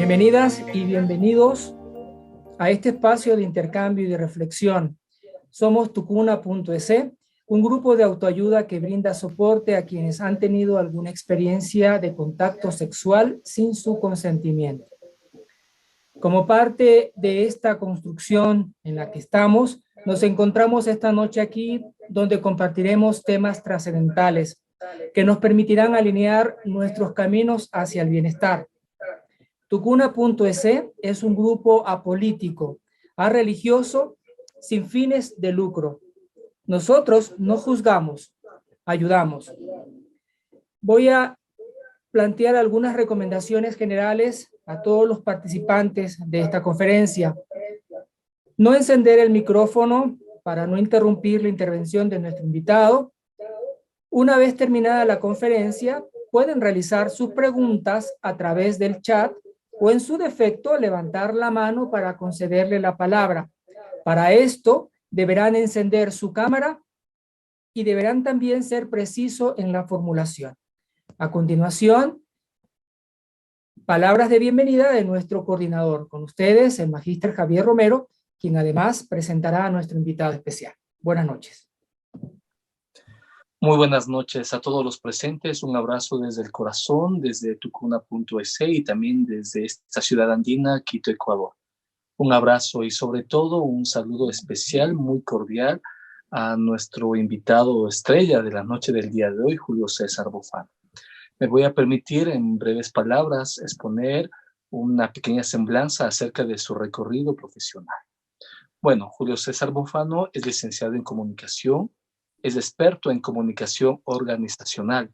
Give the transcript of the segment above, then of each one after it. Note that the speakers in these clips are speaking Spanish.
Bienvenidas y bienvenidos a este espacio de intercambio y de reflexión. Somos Tucuna.es, un grupo de autoayuda que brinda soporte a quienes han tenido alguna experiencia de contacto sexual sin su consentimiento. Como parte de esta construcción en la que estamos, nos encontramos esta noche aquí donde compartiremos temas trascendentales que nos permitirán alinear nuestros caminos hacia el bienestar. Tucuna.es es un grupo apolítico, religioso, sin fines de lucro. Nosotros no juzgamos, ayudamos. Voy a plantear algunas recomendaciones generales a todos los participantes de esta conferencia. No encender el micrófono para no interrumpir la intervención de nuestro invitado. Una vez terminada la conferencia, pueden realizar sus preguntas a través del chat o en su defecto levantar la mano para concederle la palabra. Para esto deberán encender su cámara y deberán también ser precisos en la formulación. A continuación, palabras de bienvenida de nuestro coordinador. Con ustedes, el magíster Javier Romero, quien además presentará a nuestro invitado especial. Buenas noches. Muy buenas noches a todos los presentes. Un abrazo desde el corazón, desde Tucuna.es y también desde esta ciudad andina, Quito, Ecuador. Un abrazo y sobre todo un saludo especial, muy cordial, a nuestro invitado estrella de la noche del día de hoy, Julio César Bofano. Me voy a permitir en breves palabras exponer una pequeña semblanza acerca de su recorrido profesional. Bueno, Julio César Bofano es licenciado en comunicación, es experto en comunicación organizacional,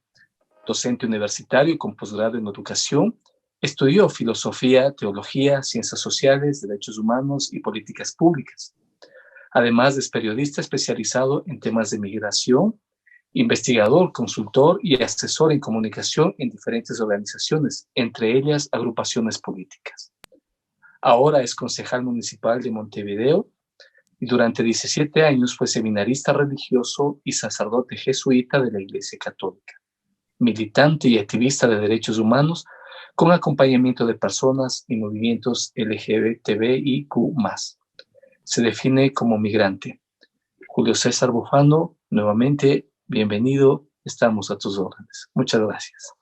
docente universitario con posgrado en educación, estudió filosofía, teología, ciencias sociales, derechos humanos y políticas públicas. Además es periodista especializado en temas de migración, investigador, consultor y asesor en comunicación en diferentes organizaciones, entre ellas agrupaciones políticas. Ahora es concejal municipal de Montevideo y durante 17 años fue seminarista religioso y sacerdote jesuita de la Iglesia Católica, militante y activista de derechos humanos con acompañamiento de personas y movimientos LGBTIQ+. Se define como migrante. Julio César Bofano, nuevamente, bienvenido, estamos a tus órdenes. Muchas gracias.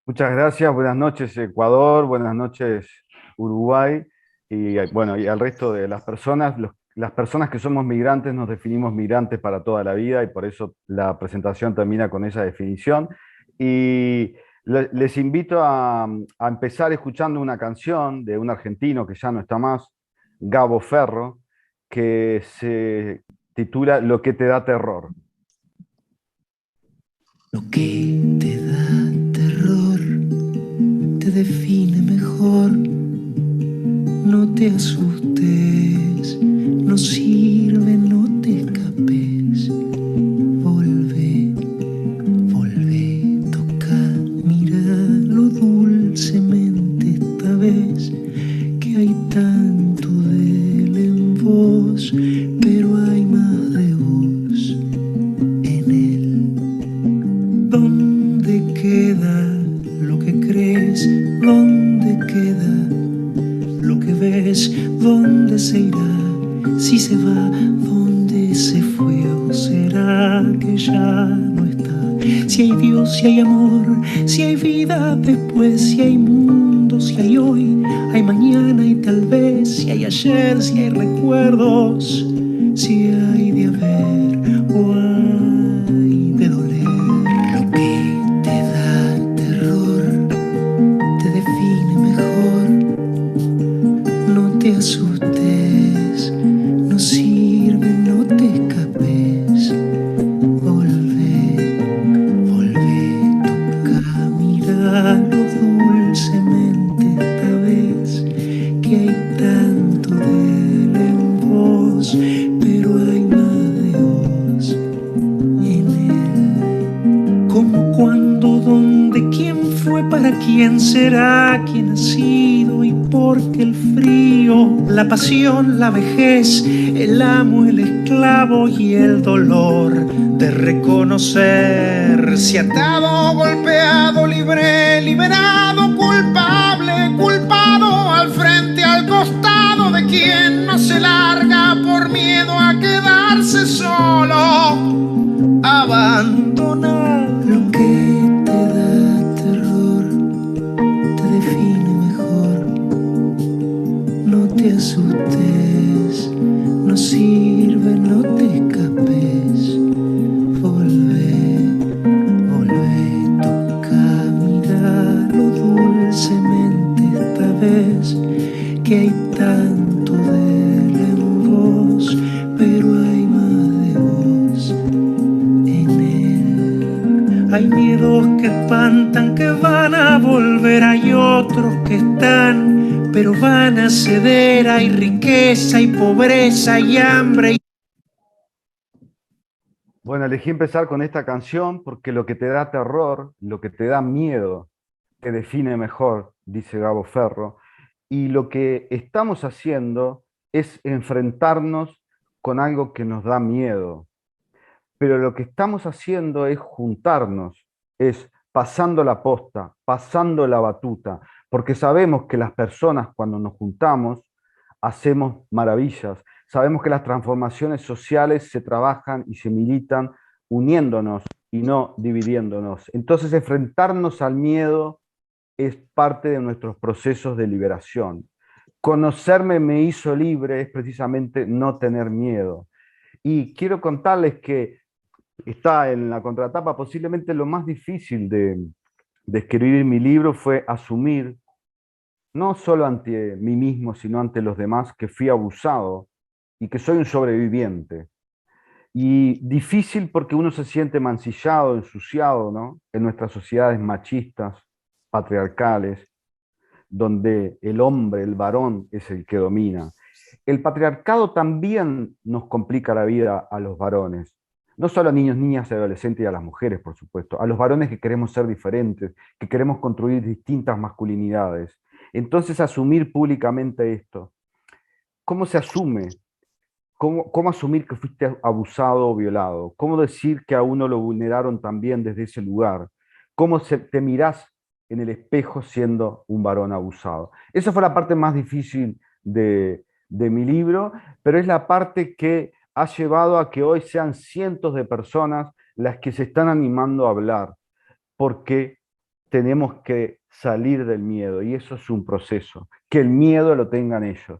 Muchas gracias, buenas noches Ecuador, buenas noches Uruguay, y bueno, y al resto de las personas. Las personas que somos migrantes nos definimos migrantes para toda la vida y por eso la presentación termina con esa definición. Y les invito a empezar escuchando una canción de un argentino que ya no está más, Gabo Ferro, que se titula Lo que te da terror. Lo que te da terror te define mejor. No te asustes, no sirve, no te escapes. Volve, toca, míralo dulcemente esta vez, que hay tanto de él en vos, pero hay más de vos en él. ¿Dónde queda lo que crees? ¿Dónde queda lo que ves? ¿Dónde se irá? Si se va, ¿dónde se fue? ¿O será que ya no está? Si hay Dios, si hay amor, si hay vida después, si hay mundo, si hay hoy, hay mañana y tal vez, si hay ayer, si hay recuerdos, si hay de haber o hay de doler. Lo que te da terror te define mejor. No te asustes, no sirve, no te escapes. Volve, toca, míralo dulcemente esta vez, que hay tanto de él en vos, pero hay más de vos en él. ¿Cómo, cuándo, dónde, quién fue, para quién será, quién ha sido y por qué el frío, la pasión, la vejez, el amo, el esclavo y el dolor de reconocerse atado, golpeado, libre, liberado, culpable culpable, culpado, al frente, al costado de quien no se larga por miedo a quedarse solo, abandonado. Lo que te da terror te define mejor. No te asustes, no sirve, no te escapes. Volvé, toca mirarlo dulcemente esta vez, que hay tanto de él en vos, pero hay más de vos en él. Hay miedos que espantan, que van a volver, hay otros que están, pero van a ceder. Hay riqueza y pobreza y hambre. Bueno, elegí empezar con esta canción porque lo que te da terror, lo que te da miedo, te define mejor, dice Gabo Ferro, y lo que estamos haciendo es enfrentarnos con algo que nos da miedo. Pero lo que estamos haciendo es juntarnos, es pasando la posta, pasando la batuta, porque sabemos que las personas cuando nos juntamos hacemos maravillas. Sabemos que las transformaciones sociales se trabajan y se militan uniéndonos y no dividiéndonos. Entonces, enfrentarnos al miedo es parte de nuestros procesos de liberación. Conocerme me hizo libre es precisamente no tener miedo. Y quiero contarles que está en la contratapa, posiblemente lo más difícil de escribir mi libro fue asumir, no solo ante mí mismo, sino ante los demás, que fui abusado y que soy un sobreviviente. Y difícil porque uno se siente mancillado, ensuciado, ¿no? En nuestras sociedades machistas, patriarcales, donde el hombre, el varón, es el que domina. El patriarcado también nos complica la vida a los varones. No solo a niños, niñas y adolescentes y a las mujeres, por supuesto. A los varones que queremos ser diferentes, que queremos construir distintas masculinidades. Entonces, asumir públicamente esto. ¿Cómo se asume? ¿Cómo asumir que fuiste abusado o violado? ¿Cómo decir que a uno lo vulneraron también desde ese lugar? ¿Cómo te mirás en el espejo siendo un varón abusado? Esa fue la parte más difícil de mi libro, pero es la parte que ha llevado a que hoy sean cientos de personas las que se están animando a hablar, porque tenemos que salir del miedo, y eso es un proceso, que el miedo lo tengan ellos.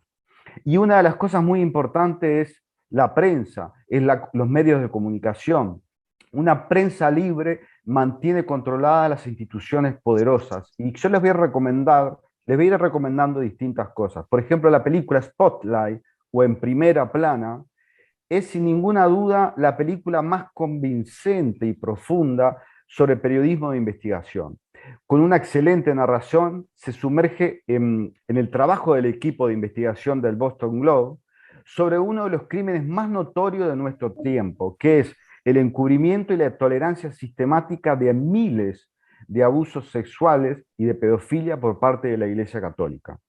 Y una de las cosas muy importantes es la prensa, es los medios de comunicación. Una prensa libre mantiene controladas las instituciones poderosas. Y yo les voy a ir recomendando distintas cosas. Por ejemplo, la película Spotlight o En Primera Plana es sin ninguna duda la película más convincente y profunda sobre periodismo de investigación. Con una excelente narración, se sumerge en el trabajo del equipo de investigación del Boston Globe sobre uno de los crímenes más notorios de nuestro tiempo, que es el encubrimiento y la tolerancia sistemática de miles de abusos sexuales y de pedofilia por parte de la Iglesia Católica.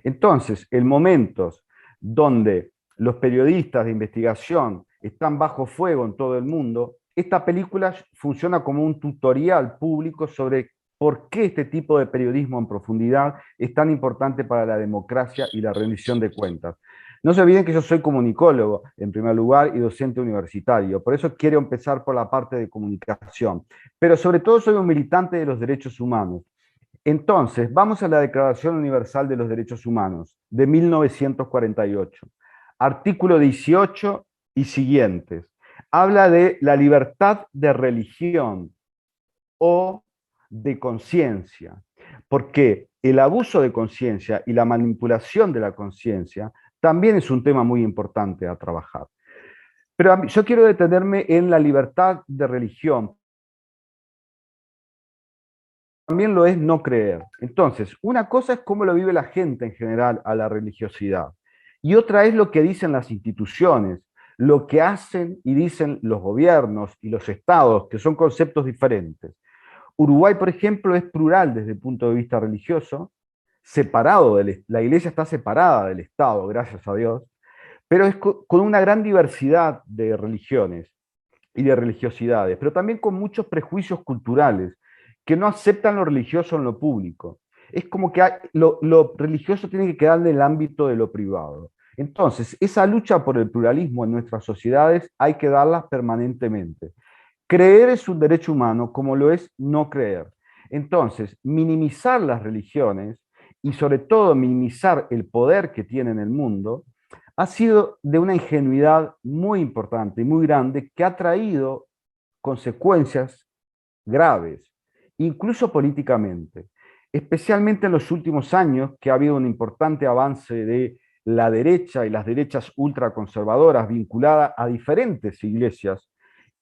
Entonces, en momentos donde los periodistas de investigación están bajo fuego en todo el mundo, esta película funciona como un tutorial público sobre por qué este tipo de periodismo en profundidad es tan importante para la democracia y la rendición de cuentas. No se olviden que yo soy comunicólogo, en primer lugar, y docente universitario. Por eso quiero empezar por la parte de comunicación. Pero sobre todo soy un militante de los derechos humanos. Entonces, vamos a la Declaración Universal de los Derechos Humanos, de 1948. Artículo 18 y siguientes. Habla de la libertad de religión o de conciencia, porque el abuso de conciencia y la manipulación de la conciencia también es un tema muy importante a trabajar. Pero yo quiero detenerme en la libertad de religión. También lo es no creer. Entonces, una cosa es cómo lo vive la gente en general a la religiosidad, y otra es lo que dicen las instituciones, lo que hacen y dicen los gobiernos y los estados, que son conceptos diferentes. Uruguay, por ejemplo, es plural desde el punto de vista religioso, la iglesia está separada del Estado, gracias a Dios, pero es con una gran diversidad de religiones y de religiosidades, pero también con muchos prejuicios culturales que no aceptan lo religioso en lo público. Es como que lo religioso tiene que quedar en el ámbito de lo privado. Entonces, esa lucha por el pluralismo en nuestras sociedades hay que darlas permanentemente. Creer es un derecho humano, como lo es no creer. Entonces, minimizar las religiones y sobre todo minimizar el poder que tiene en el mundo ha sido de una ingenuidad muy importante y muy grande que ha traído consecuencias graves, incluso políticamente, especialmente en los últimos años que ha habido un importante avance de la derecha y las derechas ultraconservadoras vinculadas a diferentes iglesias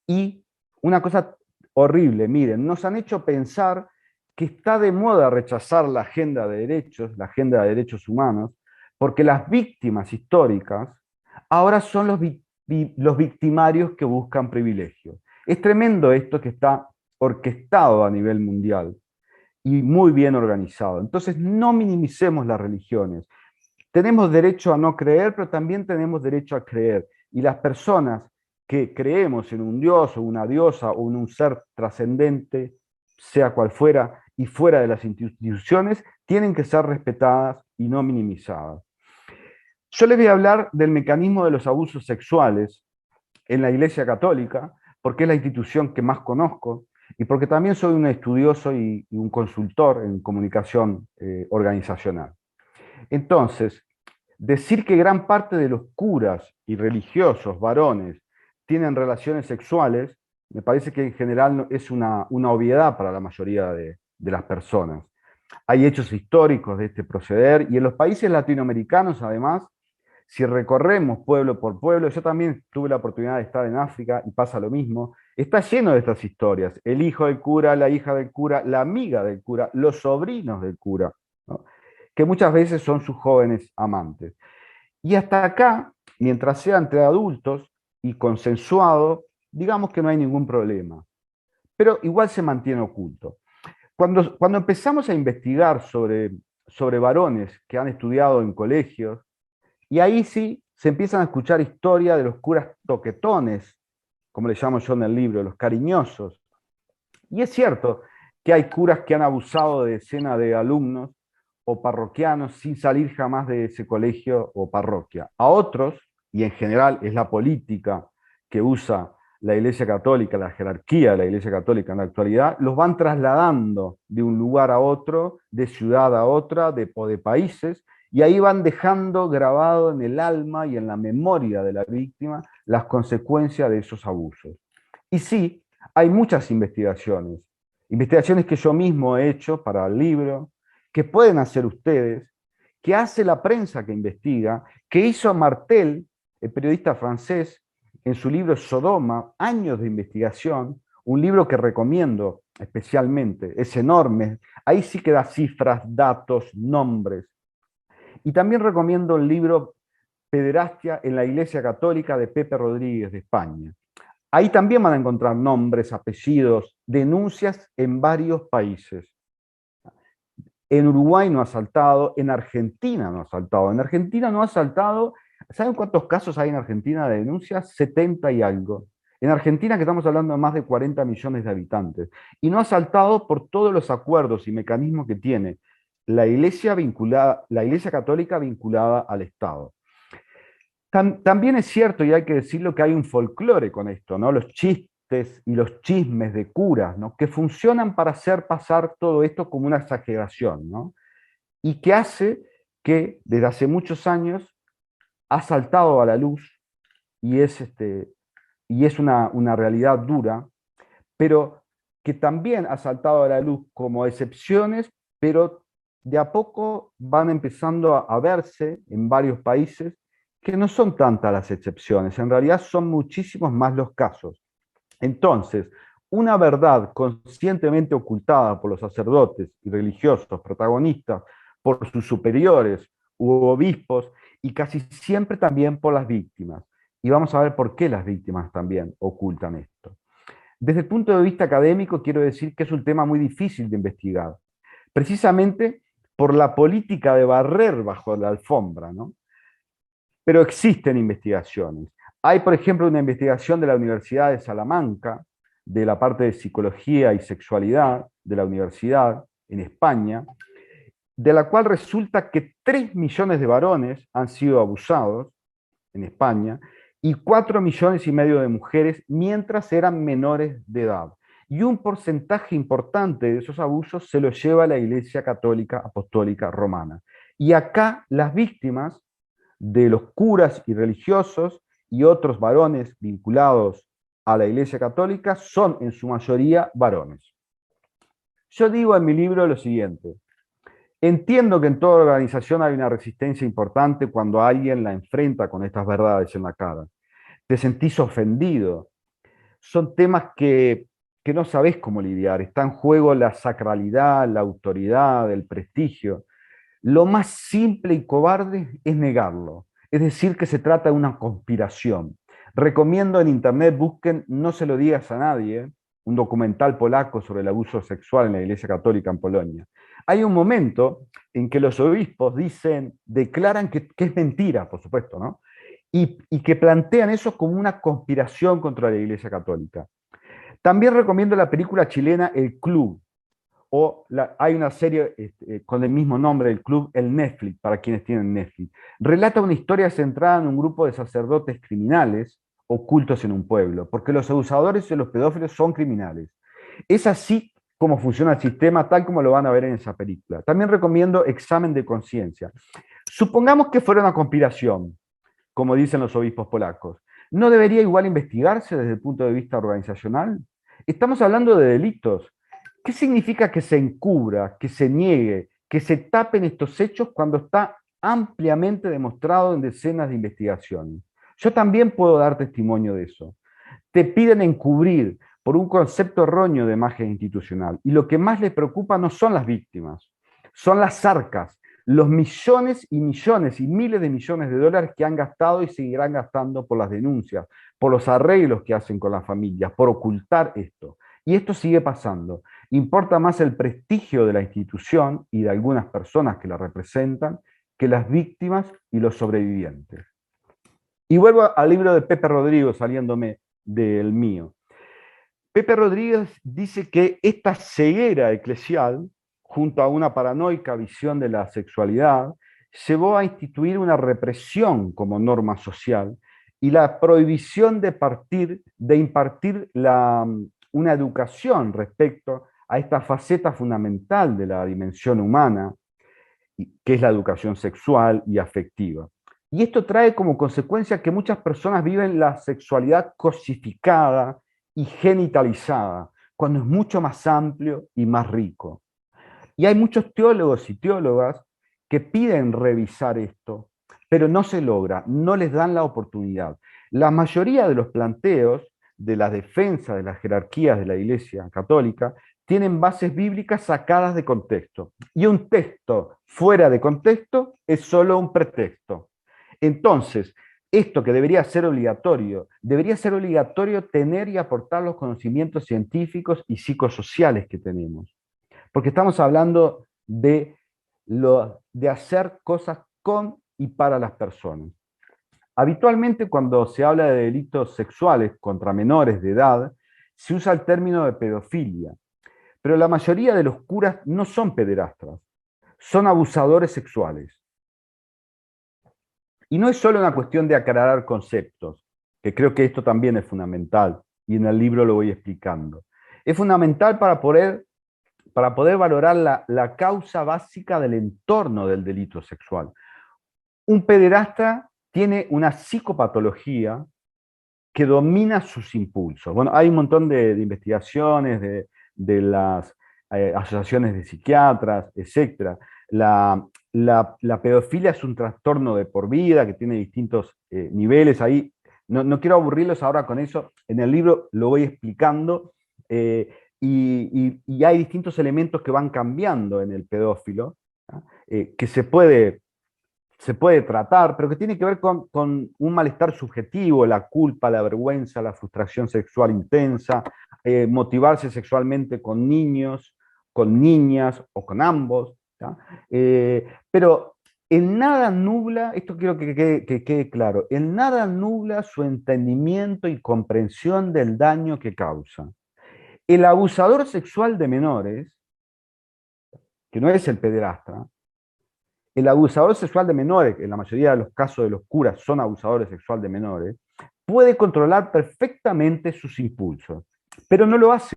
y una cosa horrible, miren, nos han hecho pensar que está de moda rechazar la agenda de derechos, la agenda de derechos humanos, porque las víctimas históricas ahora son los victimarios que buscan privilegios. Es tremendo esto que está orquestado a nivel mundial y muy bien organizado. Entonces, no minimicemos las religiones. Tenemos derecho a no creer, pero también tenemos derecho a creer. Y las personas que creemos en un dios o una diosa o en un ser trascendente, sea cual fuera, y fuera de las instituciones, tienen que ser respetadas y no minimizadas. Yo les voy a hablar del mecanismo de los abusos sexuales en la Iglesia Católica, porque es la institución que más conozco y porque también soy un estudioso y un consultor en comunicación organizacional. Entonces, decir que gran parte de los curas y religiosos varones tienen relaciones sexuales, me parece que en general es una obviedad para la mayoría de las personas. Hay hechos históricos de este proceder y en los países latinoamericanos, además, si recorremos pueblo por pueblo, yo también tuve la oportunidad de estar en África y pasa lo mismo, está lleno de estas historias. El hijo del cura, la hija del cura, la amiga del cura, los sobrinos del cura, ¿no? Que muchas veces son sus jóvenes amantes. Y hasta acá, mientras sea entre adultos y consensuado, digamos que no hay ningún problema. Pero igual se mantiene oculto. Cuando empezamos a investigar sobre varones que han estudiado en colegios, y ahí sí se empiezan a escuchar historias de los curas toquetones, como le llamo yo en el libro, los cariñosos. Y es cierto que hay curas que han abusado de decenas de alumnos o parroquianos sin salir jamás de ese colegio o parroquia. A otros, y en general es la política que usa la Iglesia Católica, la jerarquía de la Iglesia Católica en la actualidad, los van trasladando de un lugar a otro, de ciudad a otra, o de países, y ahí van dejando grabado en el alma y en la memoria de la víctima las consecuencias de esos abusos. Y sí, hay muchas investigaciones que yo mismo he hecho para el libro, que pueden hacer ustedes, que hace la prensa que investiga, que hizo Martel, el periodista francés, en su libro Sodoma, años de investigación, un libro que recomiendo especialmente, es enorme, ahí sí que da cifras, datos, nombres. Y también recomiendo el libro Pederastia en la Iglesia Católica de Pepe Rodríguez de España. Ahí también van a encontrar nombres, apellidos, denuncias en varios países. En Uruguay no ha saltado, en Argentina no ha saltado. En Argentina no ha saltado, ¿saben cuántos casos hay en Argentina de denuncias? 70 y algo. En Argentina, que estamos hablando de más de 40 millones de habitantes. Y no ha saltado por todos los acuerdos y mecanismos que tiene la Iglesia Católica vinculada al Estado. También es cierto, y hay que decirlo, que hay un folclore con esto, ¿no? Los chistes y los chismes de curas, ¿no? Que funcionan para hacer pasar todo esto como una exageración, ¿no? Y que hace que desde hace muchos años ha saltado a la luz y es una realidad dura, pero que también ha saltado a la luz como excepciones, pero de a poco van empezando a verse en varios países que no son tantas las excepciones, en realidad son muchísimos más los casos. Entonces, una verdad conscientemente ocultada por los sacerdotes y religiosos protagonistas, por sus superiores u obispos, y casi siempre también por las víctimas. Y vamos a ver por qué las víctimas también ocultan esto. Desde el punto de vista académico, quiero decir que es un tema muy difícil de investigar, precisamente por la política de barrer bajo la alfombra, ¿no? Pero existen investigaciones. Hay, por ejemplo, una investigación de la Universidad de Salamanca, de la parte de psicología y sexualidad de la universidad en España, de la cual resulta que 3 millones de varones han sido abusados en España y 4,5 millones de mujeres mientras eran menores de edad. Y un porcentaje importante de esos abusos se los lleva la Iglesia Católica Apostólica Romana. Y acá las víctimas de los curas y religiosos y otros varones vinculados a la Iglesia Católica son en su mayoría varones. Yo digo en mi libro lo siguiente: entiendo que en toda organización hay una resistencia importante cuando alguien la enfrenta con estas verdades en la cara. Te sentís ofendido. Son temas que no sabés cómo lidiar. Está en juego la sacralidad, la autoridad, el prestigio. Lo más simple y cobarde es negarlo. Es decir, que se trata de una conspiración. Recomiendo en internet, busquen No se lo digas a nadie, un documental polaco sobre el abuso sexual en la Iglesia Católica en Polonia. Hay un momento en que los obispos declaran que es mentira, por supuesto, ¿no? Y que plantean eso como una conspiración contra la Iglesia Católica. También recomiendo la película chilena El Club, hay una serie con el mismo nombre, El Club, el Netflix, para quienes tienen Netflix. Relata una historia centrada en un grupo de sacerdotes criminales ocultos en un pueblo, porque los abusadores y los pedófilos son criminales. Es así como funciona el sistema, tal como lo van a ver en esa película. También recomiendo Examen de conciencia. Supongamos que fuera una conspiración, como dicen los obispos polacos. ¿No debería igual investigarse desde el punto de vista organizacional? Estamos hablando de delitos. ¿Qué significa que se encubra, que se niegue, que se tapen estos hechos cuando está ampliamente demostrado en decenas de investigaciones? Yo también puedo dar testimonio de eso. Te piden encubrir por un concepto erróneo de imagen institucional. Y lo que más les preocupa no son las víctimas, son las arcas, los millones y millones y miles de millones de dólares que han gastado y seguirán gastando por las denuncias, por los arreglos que hacen con las familias, por ocultar esto. Y esto sigue pasando. Importa más el prestigio de la institución y de algunas personas que la representan que las víctimas y los sobrevivientes. Y vuelvo al libro de Pepe Rodrigo, saliéndome del mío. Pepe Rodríguez dice que esta ceguera eclesial, junto a una paranoica visión de la sexualidad, llevó a instituir una represión como norma social y la prohibición de impartir una educación respecto a esta faceta fundamental de la dimensión humana, que es la educación sexual y afectiva. Y esto trae como consecuencia que muchas personas viven la sexualidad cosificada y genitalizada, cuando es mucho más amplio y más rico. Y hay muchos teólogos y teólogas que piden revisar esto, pero no se logra, no les dan la oportunidad. La mayoría de los planteos de la defensa de las jerarquías de la Iglesia Católica tienen bases bíblicas sacadas de contexto. Y un texto fuera de contexto es solo un pretexto. Entonces, esto que debería ser obligatorio tener y aportar los conocimientos científicos y psicosociales que tenemos. Porque estamos hablando de hacer cosas con y para las personas. Habitualmente, cuando se habla de delitos sexuales contra menores de edad, se usa el término de pedofilia. Pero la mayoría de los curas no son pederastas, son abusadores sexuales. Y no es solo una cuestión de aclarar conceptos, que creo que esto también es fundamental, y en el libro lo voy explicando. Es fundamental para poder valorar la causa básica del entorno del delito sexual. Un pederasta tiene una psicopatología que domina sus impulsos. Bueno, hay un montón de investigaciones de las asociaciones de psiquiatras, etc. La pedofilia es un trastorno de por vida que tiene distintos niveles. Ahí no quiero aburrirlos ahora con eso. En el libro lo voy explicando y hay distintos elementos que van cambiando en el pedófilo, que se puede tratar, pero que tiene que ver con un malestar subjetivo, la culpa, la vergüenza, la frustración sexual intensa, motivarse sexualmente con niños, con niñas o con ambos. Pero en nada nubla, esto quiero que quede claro, en nada nubla su entendimiento y comprensión del daño que causa. El abusador sexual de menores, que no es el pederasta, el abusador sexual de menores, en la mayoría de los casos de los curas son abusadores sexuales de menores, puede controlar perfectamente sus impulsos, pero no lo hace.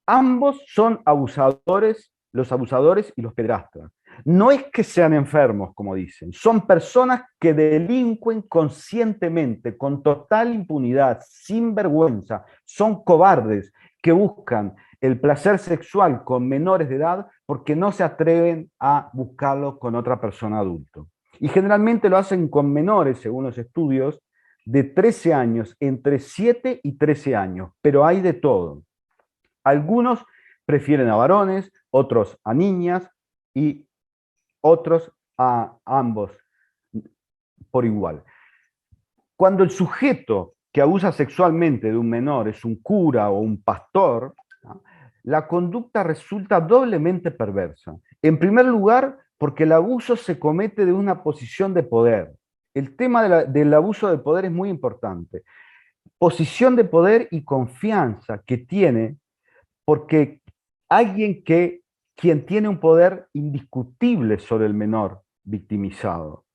Ambos son abusadores, los abusadores y los pederastas. No es que sean enfermos, como dicen, son personas que delinquen conscientemente, con total impunidad, sin vergüenza, son cobardes que buscan el placer sexual con menores de edad porque no se atreven a buscarlo con otra persona adulta. Y generalmente lo hacen con menores, según los estudios, de 13 años, entre 7 y 13 años, pero hay de todo. Algunos prefieren a varones, otros a niñas y otros a ambos por igual. Cuando el sujeto que abusa sexualmente de un menor es un cura o un pastor, ¿no?, la conducta resulta doblemente perversa. En primer lugar, porque el abuso se comete de una posición de poder. El tema del abuso de poder es muy importante. Posición de poder y confianza que tiene, porque quien tiene un poder indiscutible sobre el menor victimizado,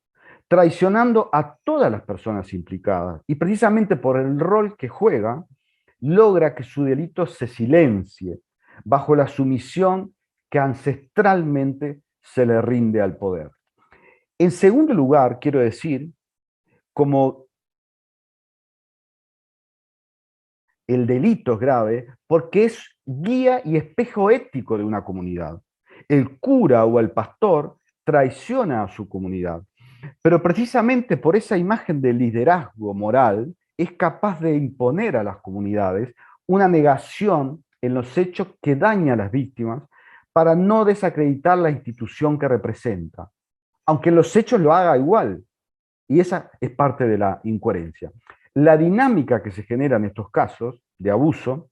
traicionando a todas las personas implicadas, y precisamente por el rol que juega, logra que su delito se silencie bajo la sumisión que ancestralmente se le rinde al poder. En segundo lugar, quiero decir, como el delito es grave, porque es guía y espejo ético de una comunidad. El cura o el pastor traiciona a su comunidad, pero precisamente por esa imagen de liderazgo moral es capaz de imponer a las comunidades una negación en los hechos que daña a las víctimas para no desacreditar la institución que representa, aunque en los hechos lo haga igual. Y esa es parte de la incoherencia. La dinámica que se genera en estos casos de abuso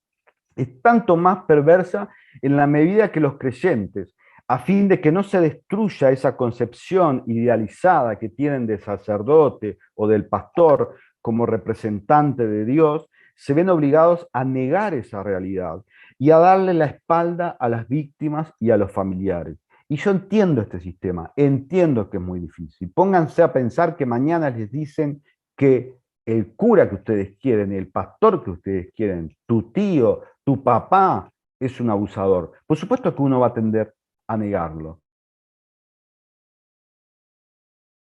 es tanto más perversa en la medida que los creyentes, a fin de que no se destruya esa concepción idealizada que tienen del sacerdote o del pastor como representante de Dios, se ven obligados a negar esa realidad y a darle la espalda a las víctimas y a los familiares. Y yo entiendo este sistema, entiendo que es muy difícil. Pónganse a pensar que mañana les dicen que el cura que ustedes quieren, el pastor que ustedes quieren, tu tío, tu papá es un abusador. Por supuesto que uno va a tender a negarlo.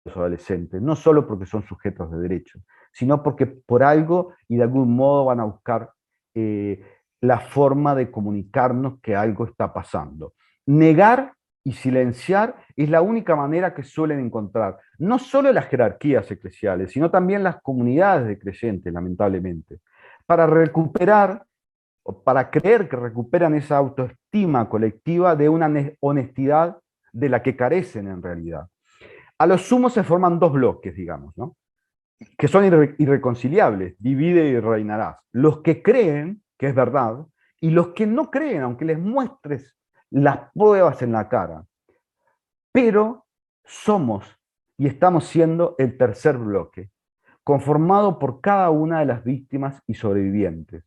Los adolescentes, no solo porque son sujetos de derechos, sino porque por algo y de algún modo van a buscar la forma de comunicarnos que algo está pasando. Negar y silenciar es la única manera que suelen encontrar, no solo las jerarquías eclesiales, sino también las comunidades de creyentes, lamentablemente, para recuperar o para creer que recuperan esa autoestima colectiva de una honestidad de la que carecen en realidad. A lo sumo se forman dos bloques, digamos, ¿no?, que son irreconciliables, divide y reinarás. Los que creen que es verdad y los que no creen, aunque les muestres las pruebas en la cara. Pero somos y estamos siendo el tercer bloque, conformado por cada una de las víctimas y sobrevivientes.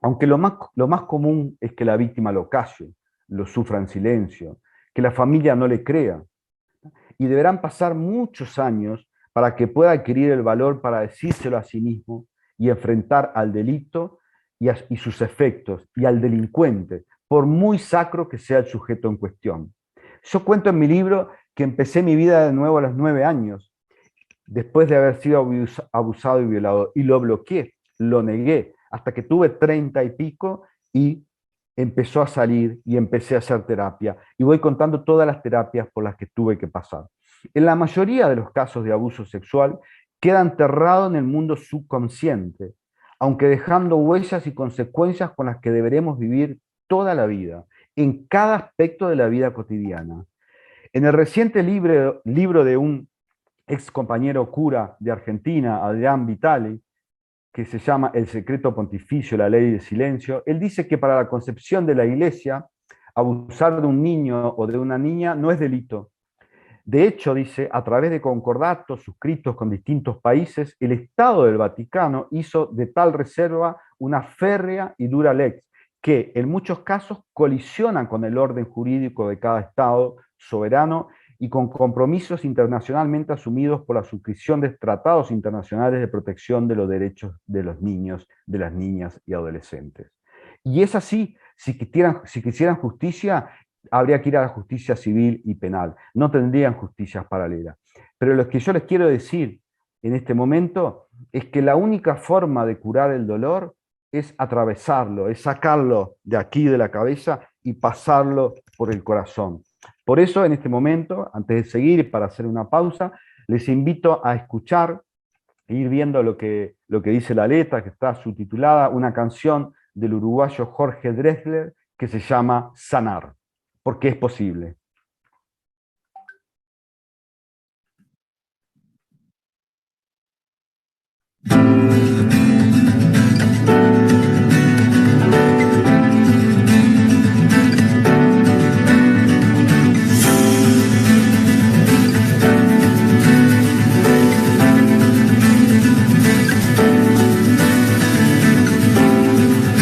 Aunque lo más común es que la víctima lo calle, lo sufra en silencio, que la familia no le crea. Y deberán pasar muchos años para que pueda adquirir el valor para decírselo a sí mismo y enfrentar al delito y sus efectos, y al delincuente, por muy sacro que sea el sujeto en cuestión. Yo cuento en mi libro que empecé mi vida de nuevo a los 9 años, después de haber sido abusado y violado, y lo bloqueé, lo negué, hasta que tuve 30 y pico y empezó a salir y empecé a hacer terapia. Y voy contando todas las terapias por las que tuve que pasar. En la mayoría de los casos de abuso sexual queda enterrado en el mundo subconsciente, aunque dejando huellas y consecuencias con las que deberemos vivir toda la vida, en cada aspecto de la vida cotidiana. En el reciente libro de un ex compañero cura de Argentina, Adrián Vitali, que se llama El secreto pontificio, la ley del silencio, él dice que para la concepción de la Iglesia, abusar de un niño o de una niña no es delito. De hecho, dice, a través de concordatos suscritos con distintos países, el Estado del Vaticano hizo de tal reserva una férrea y dura lex, que en muchos casos colisionan con el orden jurídico de cada Estado soberano y con compromisos internacionalmente asumidos por la suscripción de tratados internacionales de protección de los derechos de los niños, de las niñas y adolescentes. Y es así, si quisieran justicia, habría que ir a la justicia civil y penal, no tendrían justicias paralelas. Pero lo que yo les quiero decir en este momento es que la única forma de curar el dolor es atravesarlo, es sacarlo de aquí de la cabeza y pasarlo por el corazón. Por eso en este momento, antes de seguir y para hacer una pausa, les invito a escuchar e ir viendo lo que dice la letra, que está subtitulada, una canción del uruguayo Jorge Drexler que se llama Sanar, porque es posible.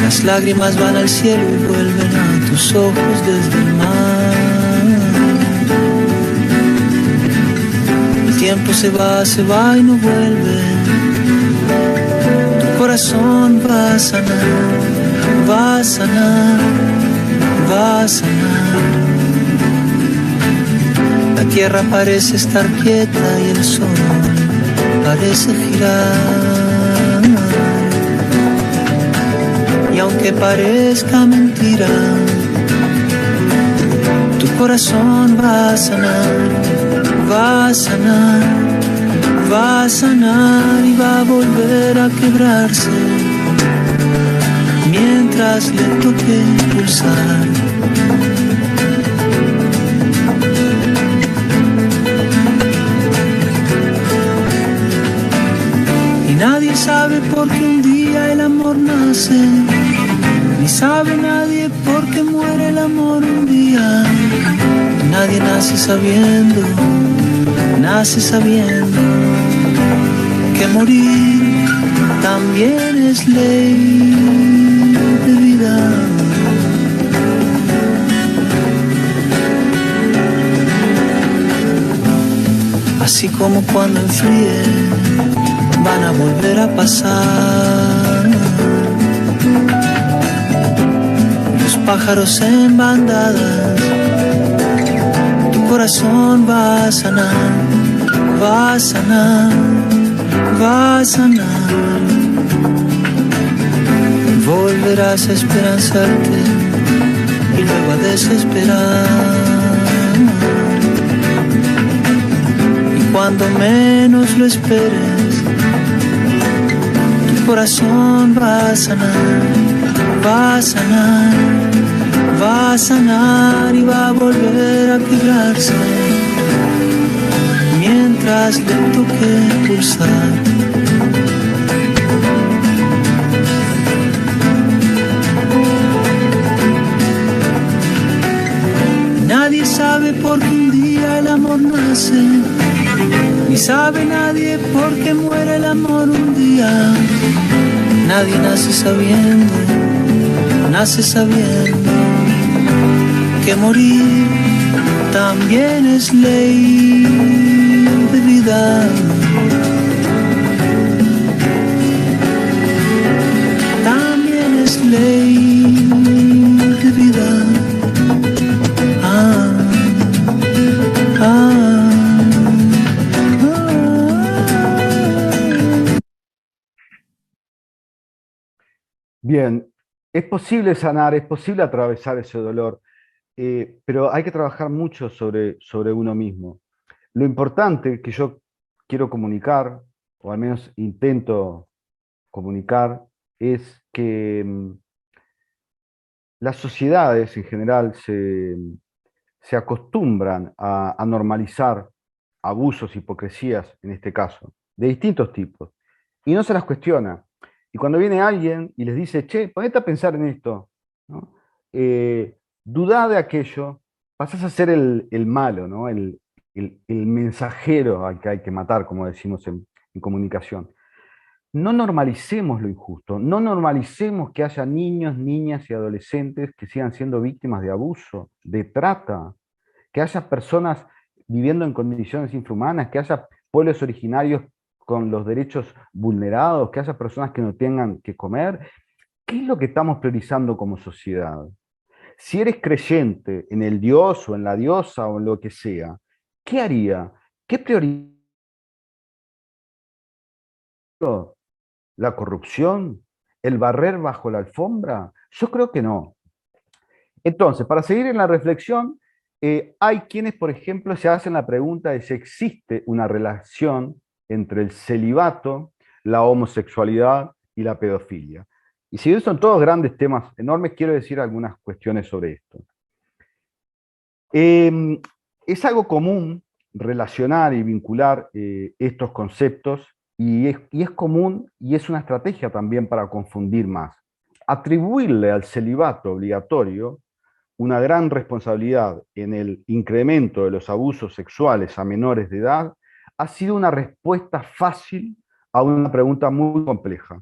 Las lágrimas van al cielo y vuelven a tus ojos desde el mar. El tiempo se va y no vuelve. Tu corazón va a sanar, va a sanar, va a sanar. La tierra parece estar quieta y el sol parece girar. Y aunque parezca mentira, tu corazón va a sanar, va a sanar, va a sanar y va a volver a quebrarse mientras le toque pulsar. Y nadie sabe por qué un día el amor nace, ni sabe nadie por qué muere el amor un día. Nadie nace sabiendo que morir también es ley de vida. Así como cuando enfríe van a volver a pasar los pájaros en bandadas. Tu corazón va a sanar, va a sanar, va a sanar. Volverás a esperanzarte y luego a desesperar. Y cuando menos lo esperes, tu corazón va a sanar, va a sanar, va a sanar y va a volver a quebrarse mientras le toque pulsar. Nadie sabe por qué un día el amor nace, ni sabe nadie por qué muere el amor un día. Nadie nace sabiendo que morir también es ley de vida. También es ley de vida. Bien, es posible sanar, es posible atravesar ese dolor, pero hay que trabajar mucho sobre uno mismo. Lo importante que yo quiero comunicar, o al menos intento comunicar, es que las sociedades en general se acostumbran a normalizar abusos, hipocresías, en este caso, de distintos tipos, y no se las cuestiona. Y cuando viene alguien y les dice, che, ponete a pensar en esto, ¿no? Dudá de aquello, pasás a ser el malo, ¿no? El mensajero al que hay que matar, como decimos en comunicación. No normalicemos lo injusto, no normalicemos que haya niños, niñas y adolescentes que sigan siendo víctimas de abuso, de trata, que haya personas viviendo en condiciones infrahumanas, que haya pueblos originarios con los derechos vulnerados, que haya personas que no tengan que comer. ¿Qué es lo que estamos priorizando como sociedad? Si eres creyente en el Dios o en la diosa o en lo que sea, ¿qué haría? ¿Qué priorizaría? ¿La corrupción? ¿El barrer bajo la alfombra? Yo creo que no. Entonces, para seguir en la reflexión, hay quienes, por ejemplo, se hacen la pregunta de si existe una relación entre el celibato, la homosexualidad y la pedofilia. Y si bien son todos grandes temas enormes, quiero decir algunas cuestiones sobre esto. Es algo común relacionar y vincular estos conceptos y es común y es una estrategia también para confundir más. Atribuirle al celibato obligatorio una gran responsabilidad en el incremento de los abusos sexuales a menores de edad ha sido una respuesta fácil a una pregunta muy compleja.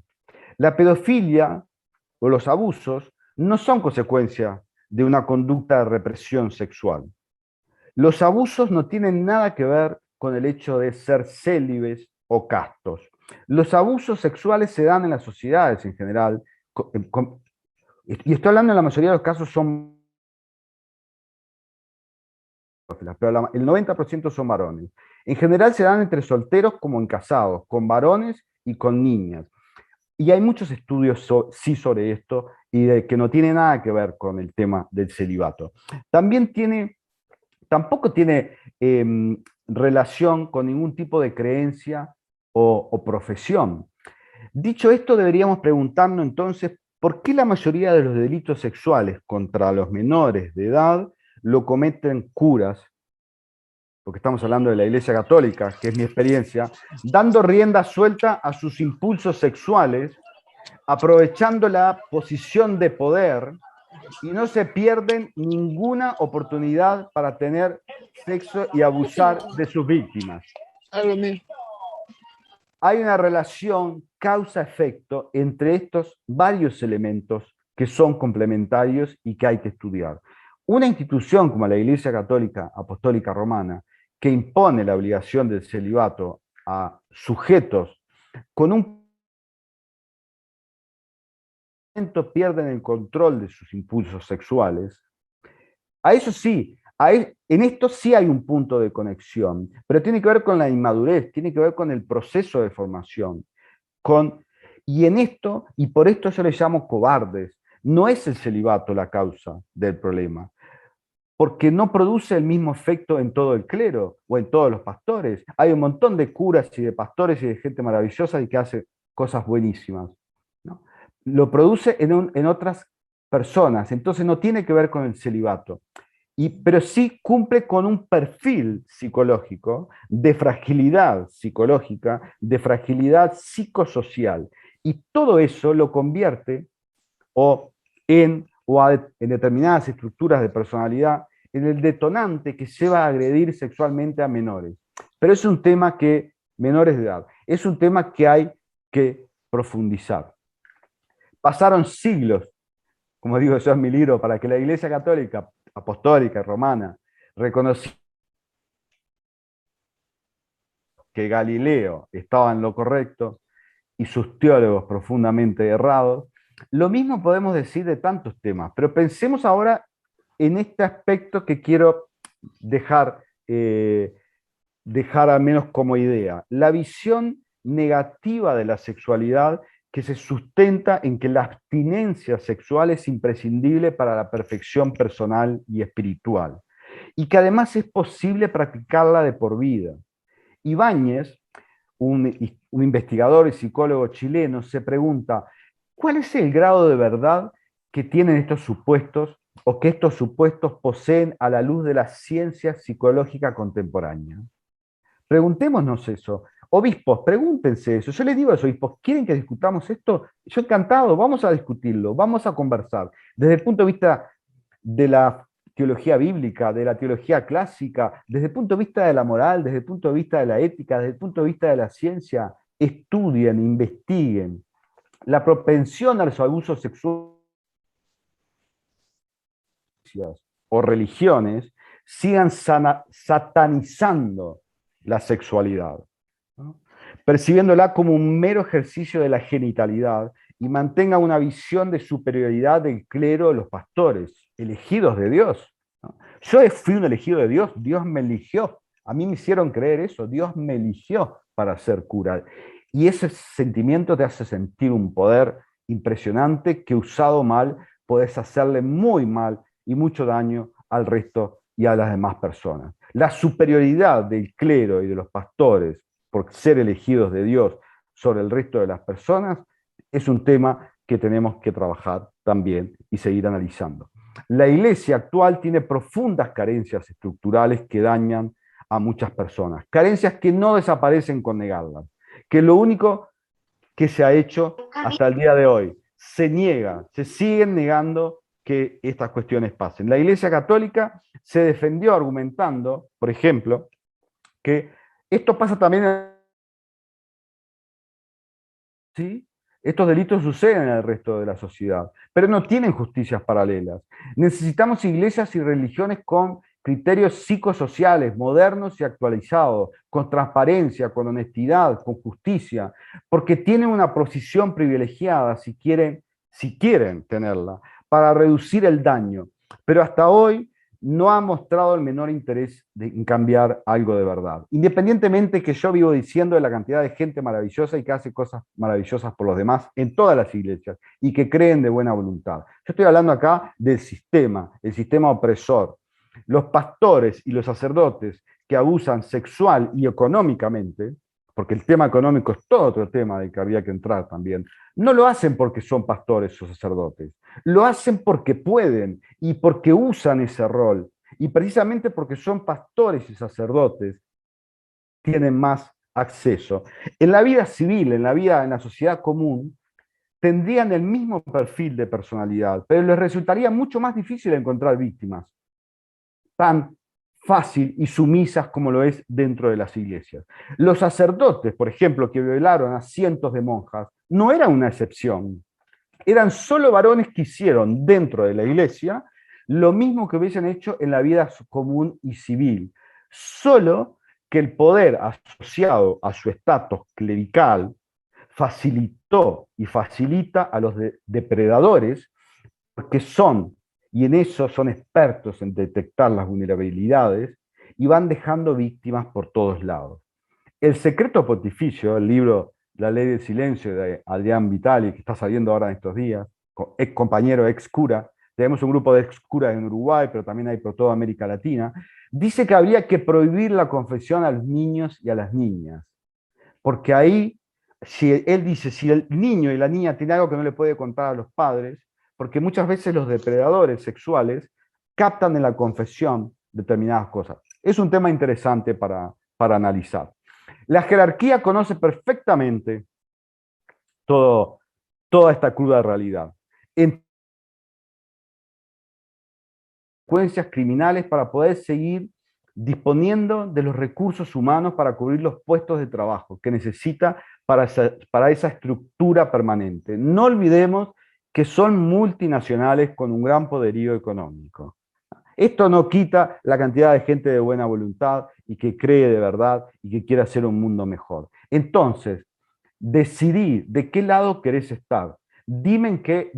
La pedofilia o los abusos no son consecuencia de una conducta de represión sexual. Los abusos no tienen nada que ver con el hecho de ser célibes o castos. Los abusos sexuales se dan en las sociedades en general, y estoy hablando en la mayoría de los casos son, pero el 90% son varones. En general se dan entre solteros como en casados, con varones y con niñas. Y hay muchos estudios sí sobre esto y de que no tiene nada que ver con el tema del celibato. Tampoco tiene relación con ningún tipo de creencia o profesión. Dicho esto, deberíamos preguntarnos entonces por qué la mayoría de los delitos sexuales contra los menores de edad lo cometen curas, porque estamos hablando de la Iglesia Católica, que es mi experiencia, dando rienda suelta a sus impulsos sexuales, aprovechando la posición de poder, y no se pierden ninguna oportunidad para tener sexo y abusar de sus víctimas. Hay una relación causa-efecto entre estos varios elementos que son complementarios y que hay que estudiar. Una institución como la Iglesia Católica Apostólica Romana, que impone la obligación del celibato a sujetos con un momento pierden el control de sus impulsos sexuales, a eso sí, en esto sí hay un punto de conexión, pero tiene que ver con la inmadurez, tiene que ver con el proceso de formación. Y en esto, y por esto yo le llamo cobardes, no es el celibato la causa del problema, porque no produce el mismo efecto en todo el clero o en todos los pastores. Hay un montón de curas y de pastores y de gente maravillosa y que hace cosas buenísimas, ¿no? Lo produce en otras personas, entonces no tiene que ver con el celibato. Pero sí cumple con un perfil psicológico de fragilidad psicológica, de fragilidad psicosocial. Y todo eso lo convierte en determinadas estructuras de personalidad en el detonante que lleva a agredir sexualmente a menores. Pero es un tema que, menores de edad, es un tema que hay que profundizar. Pasaron siglos, como digo yo en mi libro, para que la Iglesia Católica Apostólica Romana reconociera que Galileo estaba en lo correcto y sus teólogos profundamente errados. Lo mismo podemos decir de tantos temas, pero pensemos ahora en este aspecto que quiero dejar al menos como idea. La visión negativa de la sexualidad que se sustenta en que la abstinencia sexual es imprescindible para la perfección personal y espiritual, y que además es posible practicarla de por vida. Ibáñez, un investigador y psicólogo chileno, se pregunta, ¿cuál es el grado de verdad que tienen estos supuestos o que estos supuestos poseen a la luz de la ciencia psicológica contemporánea? Preguntémonos eso. Obispos, pregúntense eso. Yo les digo a los obispos, ¿quieren que discutamos esto? Yo encantado, vamos a discutirlo, vamos a conversar. Desde el punto de vista de la teología bíblica, de la teología clásica, desde el punto de vista de la moral, desde el punto de vista de la ética, desde el punto de vista de la ciencia, estudien, investiguen. La propensión a los abusos sexuales o religiones sigan satanizando la sexualidad, ¿no? Percibiéndola como un mero ejercicio de la genitalidad, y mantengan una visión de superioridad del clero de los pastores, elegidos de Dios, ¿no? Yo fui un elegido de Dios, Dios me eligió, a mí me hicieron creer eso, Dios me eligió para ser cura. Y ese sentimiento te hace sentir un poder impresionante que, usado mal, podés hacerle muy mal y mucho daño al resto y a las demás personas. La superioridad del clero y de los pastores por ser elegidos de Dios sobre el resto de las personas es un tema que tenemos que trabajar también y seguir analizando. La iglesia actual tiene profundas carencias estructurales que dañan a muchas personas, carencias que no desaparecen con negarlas, que lo único que se ha hecho hasta el día de hoy, se niega, se siguen negando que estas cuestiones pasen. La Iglesia Católica se defendió argumentando, por ejemplo, que esto pasa también, ¿sí? Estos delitos suceden en el resto de la sociedad, pero no tienen justicias paralelas. Necesitamos iglesias y religiones con criterios psicosociales, modernos y actualizados, con transparencia, con honestidad, con justicia, porque tienen una posición privilegiada, si quieren tenerla, para reducir el daño. Pero hasta hoy no ha mostrado el menor interés en cambiar algo de verdad. Independientemente que yo vivo diciendo de la cantidad de gente maravillosa y que hace cosas maravillosas por los demás en todas las iglesias y que creen de buena voluntad. Yo estoy hablando acá del sistema, el sistema opresor. Los pastores y los sacerdotes que abusan sexual y económicamente, porque el tema económico es todo otro tema del que habría que entrar también, no lo hacen porque son pastores o sacerdotes, lo hacen porque pueden y porque usan ese rol. Y precisamente porque son pastores y sacerdotes, tienen más acceso. En la vida civil, en la sociedad común, tendrían el mismo perfil de personalidad, pero les resultaría mucho más difícil encontrar víctimas tan fácil y sumisas como lo es dentro de las iglesias. Los sacerdotes, por ejemplo, que violaron a cientos de monjas, no eran una excepción. Eran solo varones que hicieron dentro de la iglesia lo mismo que hubiesen hecho en la vida común y civil, solo que el poder asociado a su estatus clerical facilitó y facilita a los depredadores, porque son, y en eso son expertos en detectar las vulnerabilidades, y van dejando víctimas por todos lados. El Secreto Pontificio, el libro La Ley del Silencio de Adrián Vitali, que está saliendo ahora en estos días, ex compañero, ex cura, tenemos un grupo de ex curas en Uruguay, pero también hay por toda América Latina, dice que habría que prohibir la confesión a los niños y a las niñas, porque ahí, él dice, si el niño y la niña tienen algo que no le puede contar a los padres, porque muchas veces los depredadores sexuales captan en la confesión determinadas cosas. Es un tema interesante para analizar. La jerarquía conoce perfectamente toda esta cruda realidad. En consecuencias criminales para poder seguir disponiendo de los recursos humanos para cubrir los puestos de trabajo que necesita para esa estructura permanente. No olvidemos que son multinacionales con un gran poderío económico. Esto no quita la cantidad de gente de buena voluntad y que cree de verdad y que quiere hacer un mundo mejor. Entonces, decidí de qué lado querés estar. Dime qué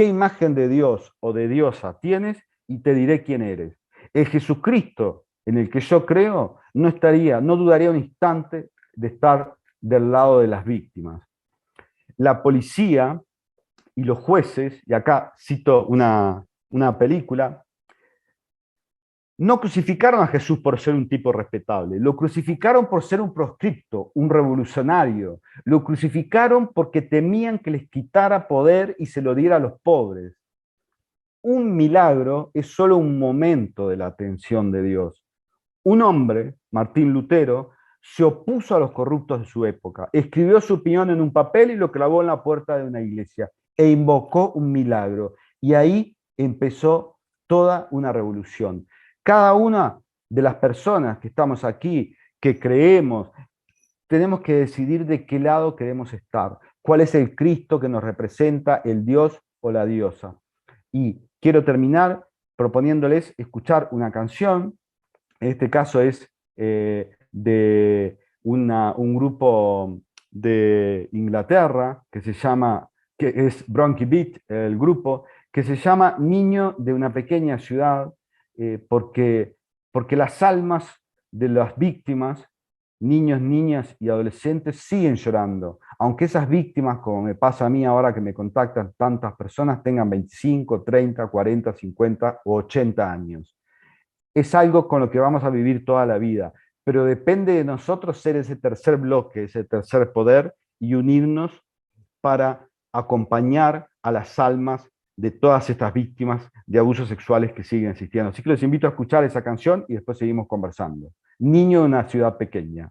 imagen de Dios o de diosa tienes y te diré quién eres. El Jesucristo en el que yo creo no dudaría un instante de estar del lado de las víctimas. La policía y los jueces, y acá cito una película, no crucificaron a Jesús por ser un tipo respetable, lo crucificaron por ser un proscripto, un revolucionario, lo crucificaron porque temían que les quitara poder y se lo diera a los pobres. Un milagro es solo un momento de la atención de Dios. Un hombre, Martín Lutero, se opuso a los corruptos de su época, escribió su opinión en un papel y lo clavó en la puerta de una iglesia e invocó un milagro. Y ahí empezó toda una revolución. Cada una de las personas que estamos aquí, que creemos, tenemos que decidir de qué lado queremos estar, cuál es el Cristo que nos representa, el Dios o la diosa. Y quiero terminar proponiéndoles escuchar una canción. En este caso es de un grupo de Inglaterra que se llama, que es Bronchi Beat, el grupo, que se llama Niño de una pequeña ciudad, porque las almas de las víctimas, niños, niñas y adolescentes, siguen llorando, aunque esas víctimas, como me pasa a mí ahora que me contactan tantas personas, tengan 25, 30, 40, 50 o 80 años. Es algo con lo que vamos a vivir toda la vida, pero depende de nosotros ser ese tercer bloque, ese tercer poder, y unirnos para acompañar a las almas de todas estas víctimas de abusos sexuales que siguen existiendo. Así que los invito a escuchar esa canción y después seguimos conversando. Niño de una ciudad pequeña.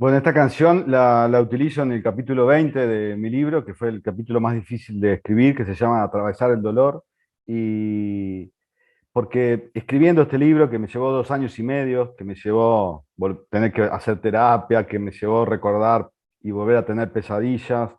Bueno, esta canción la utilizo en el capítulo 20 de mi libro, que fue el capítulo más difícil de escribir, que se llama Atravesar el dolor. Y porque escribiendo este libro, que me llevó 2 años y medio, que me llevó tener que hacer terapia, que me llevó recordar y volver a tener pesadillas,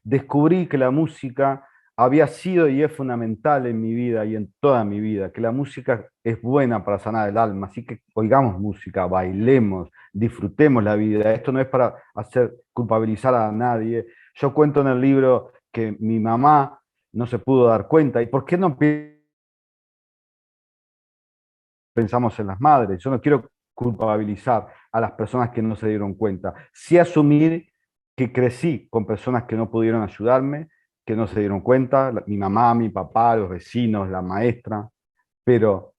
descubrí que la música había sido y es fundamental en mi vida y en toda mi vida, que la música es buena para sanar el alma, así que oigamos música, bailemos, disfrutemos la vida. Esto no es para hacer culpabilizar a nadie. Yo cuento en el libro que mi mamá no se pudo dar cuenta. ¿Y por qué no pensamos en las madres? Yo no quiero culpabilizar a las personas que no se dieron cuenta. Sí asumir que crecí con personas que no pudieron ayudarme, que no se dieron cuenta, mi mamá, mi papá, los vecinos, la maestra, pero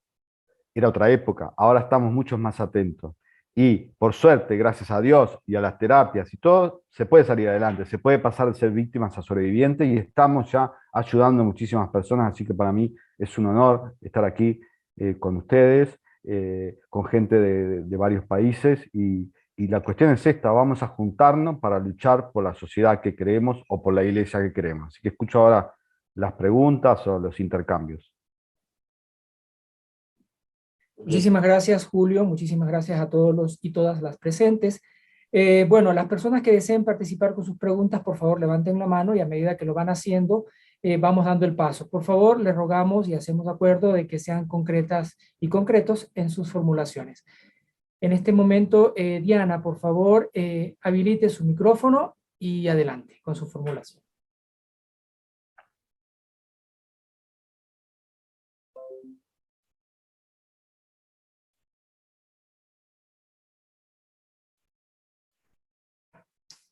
era otra época. Ahora estamos mucho más atentos. Y por suerte, gracias a Dios y a las terapias y todo, se puede salir adelante, se puede pasar de ser víctimas a sobrevivientes y estamos ya ayudando a muchísimas personas, así que para mí es un honor estar aquí con ustedes, con gente de varios países y la cuestión es esta, vamos a juntarnos para luchar por la sociedad que queremos o por la iglesia que queremos. Así que escucho ahora las preguntas o los intercambios. Muchísimas gracias, Julio. Muchísimas gracias a todos los y todas las presentes. Bueno, las personas que deseen participar con sus preguntas, por favor, levanten la mano y a medida que lo van haciendo, vamos dando el paso. Por favor, les rogamos y hacemos acuerdo de que sean concretas y concretos en sus formulaciones. En este momento, Diana, por favor, habilite su micrófono y adelante con su formulación.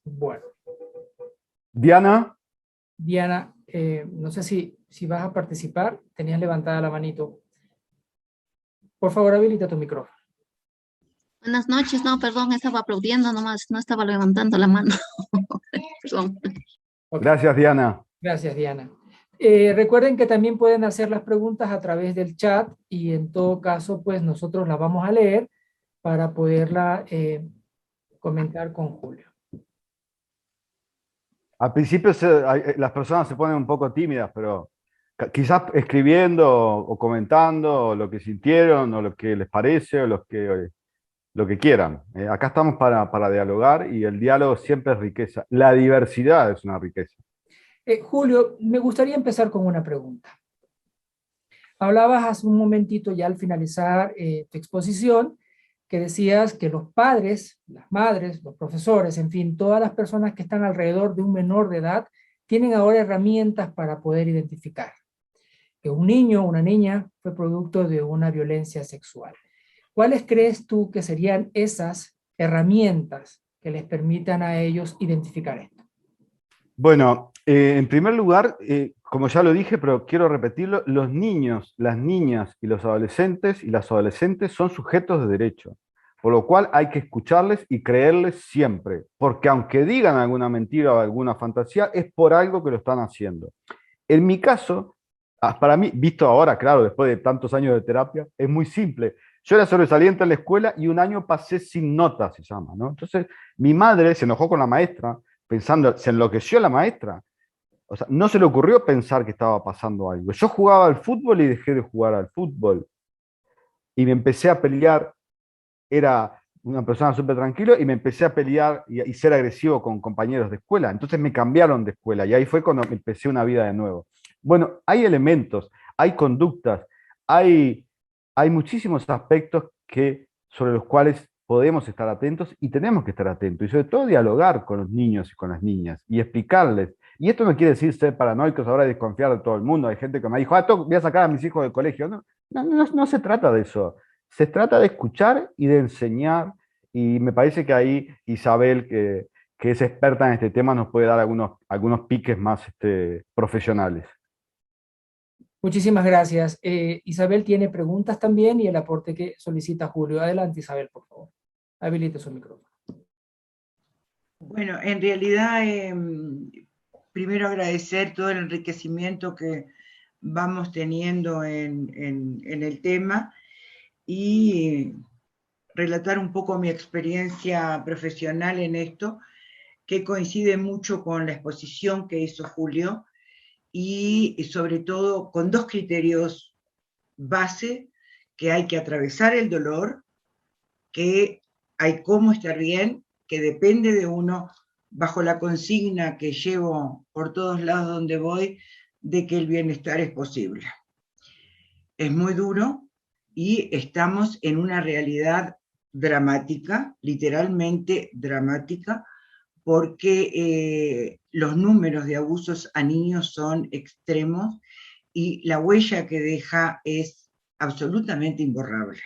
Bueno. Diana. Diana, no sé si vas a participar, tenías levantada la manito. Por favor, habilita tu micrófono. Buenas noches, no, perdón, estaba aplaudiendo nomás, no estaba levantando la mano. Perdón. Okay. Gracias, Diana. Gracias, Diana. Recuerden que también pueden hacer las preguntas a través del chat y en todo caso, pues nosotros las vamos a leer para poderla comentar con Julio. Al principio las personas se ponen un poco tímidas, pero quizás escribiendo o comentando lo que sintieron o lo que les parece o lo que quieran. Acá estamos para dialogar y el diálogo siempre es riqueza. La diversidad es una riqueza. Julio, me gustaría empezar con una pregunta. Hablabas hace un momentito ya al finalizar tu exposición que decías que los padres, las madres, los profesores, en fin, todas las personas que están alrededor de un menor de edad tienen ahora herramientas para poder identificar que un niño o una niña fue producto de una violencia sexual. ¿Cuáles crees tú que serían esas herramientas que les permitan a ellos identificar esto? Bueno, en primer lugar, como ya lo dije, pero quiero repetirlo, los niños, las niñas y los adolescentes y las adolescentes son sujetos de derecho, por lo cual hay que escucharles y creerles siempre, porque aunque digan alguna mentira o alguna fantasía, es por algo que lo están haciendo. En mi caso, para mí, visto ahora, claro, después de tantos años de terapia, es muy simple. Yo era sobresaliente en la escuela y un año pasé sin notas, se llama, ¿no? Entonces, mi madre se enojó con la maestra, pensando, se enloqueció la maestra. O sea, no se le ocurrió pensar que estaba pasando algo. Yo jugaba al fútbol y dejé de jugar al fútbol. Y me empecé a pelear, era una persona súper tranquila, y me empecé a pelear y ser agresivo con compañeros de escuela. Entonces me cambiaron de escuela y ahí fue cuando empecé una vida de nuevo. Bueno, hay elementos, hay conductas, hay muchísimos aspectos sobre los cuales podemos estar atentos y tenemos que estar atentos. Y sobre todo dialogar con los niños y con las niñas y explicarles. Y esto no quiere decir ser paranoicos ahora y desconfiar de todo el mundo. Hay gente que me dijo, voy a sacar a mis hijos del colegio. No se trata de eso. Se trata de escuchar y de enseñar. Y me parece que ahí Isabel, que es experta en este tema, nos puede dar algunos piques más profesionales. Muchísimas gracias. Isabel tiene preguntas también y el aporte que solicita Julio. Adelante, Isabel, por favor. Habilite su micrófono. Bueno, en realidad, primero agradecer todo el enriquecimiento que vamos teniendo en el tema y relatar un poco mi experiencia profesional en esto, que coincide mucho con la exposición que hizo Julio, y sobre todo con dos criterios base: que hay que atravesar el dolor, que hay cómo estar bien, que depende de uno, bajo la consigna que llevo por todos lados donde voy, de que el bienestar es posible. Es muy duro y estamos en una realidad dramática, literalmente dramática, porque los números de abusos a niños son extremos y la huella que deja es absolutamente imborrable.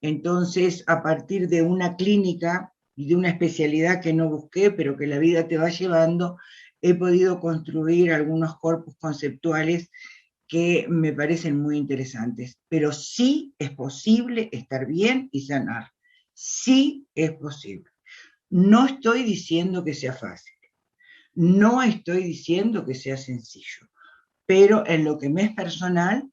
Entonces, a partir de una clínica y de una especialidad que no busqué, pero que la vida te va llevando, he podido construir algunos corpus conceptuales que me parecen muy interesantes. Pero sí es posible estar bien y sanar. Sí es posible. No estoy diciendo que sea fácil. No estoy diciendo que sea sencillo. Pero en lo que me es personal,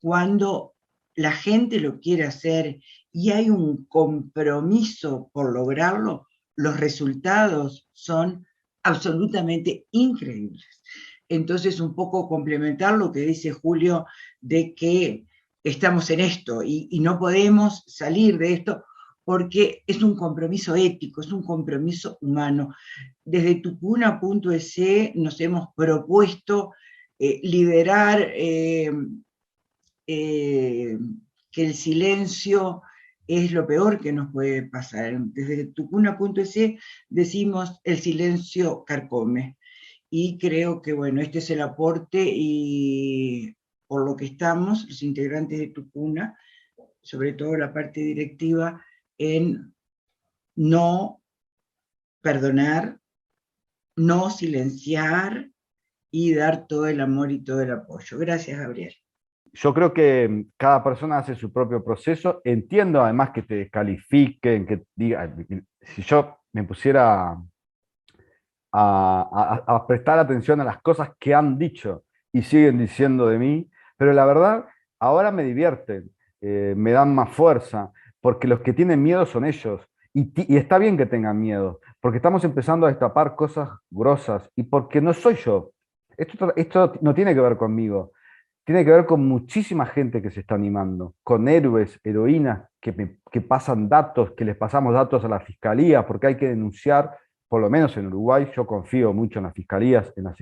cuando la gente lo quiere hacer y hay un compromiso por lograrlo, los resultados son absolutamente increíbles. Entonces, un poco complementar lo que dice Julio, de que estamos en esto y no podemos salir de esto porque es un compromiso ético, es un compromiso humano. Desde tucuna.es nos hemos propuesto liberar que el silencio es lo peor que nos puede pasar. Desde tucuna.es decimos: el silencio carcome. Y creo que, bueno, este es el aporte, y por lo que estamos, los integrantes de Tucuna, sobre todo la parte directiva, en no perdonar, no silenciar y dar todo el amor y todo el apoyo. Gracias, Gabriel. Yo creo que cada persona hace su propio proceso. Entiendo además que te descalifiquen, que diga, si yo me pusiera a prestar atención a las cosas que han dicho y siguen diciendo de mí, pero la verdad, ahora me divierten, me dan más fuerza, porque los que tienen miedo son ellos. Y está bien que tengan miedo, porque estamos empezando a destapar cosas grosas y porque no soy yo. Esto no tiene que ver conmigo. Tiene que ver con muchísima gente que se está animando, con héroes, heroínas que pasan datos, que les pasamos datos a la fiscalía, porque hay que denunciar, por lo menos en Uruguay. Yo confío mucho en las fiscalías, en las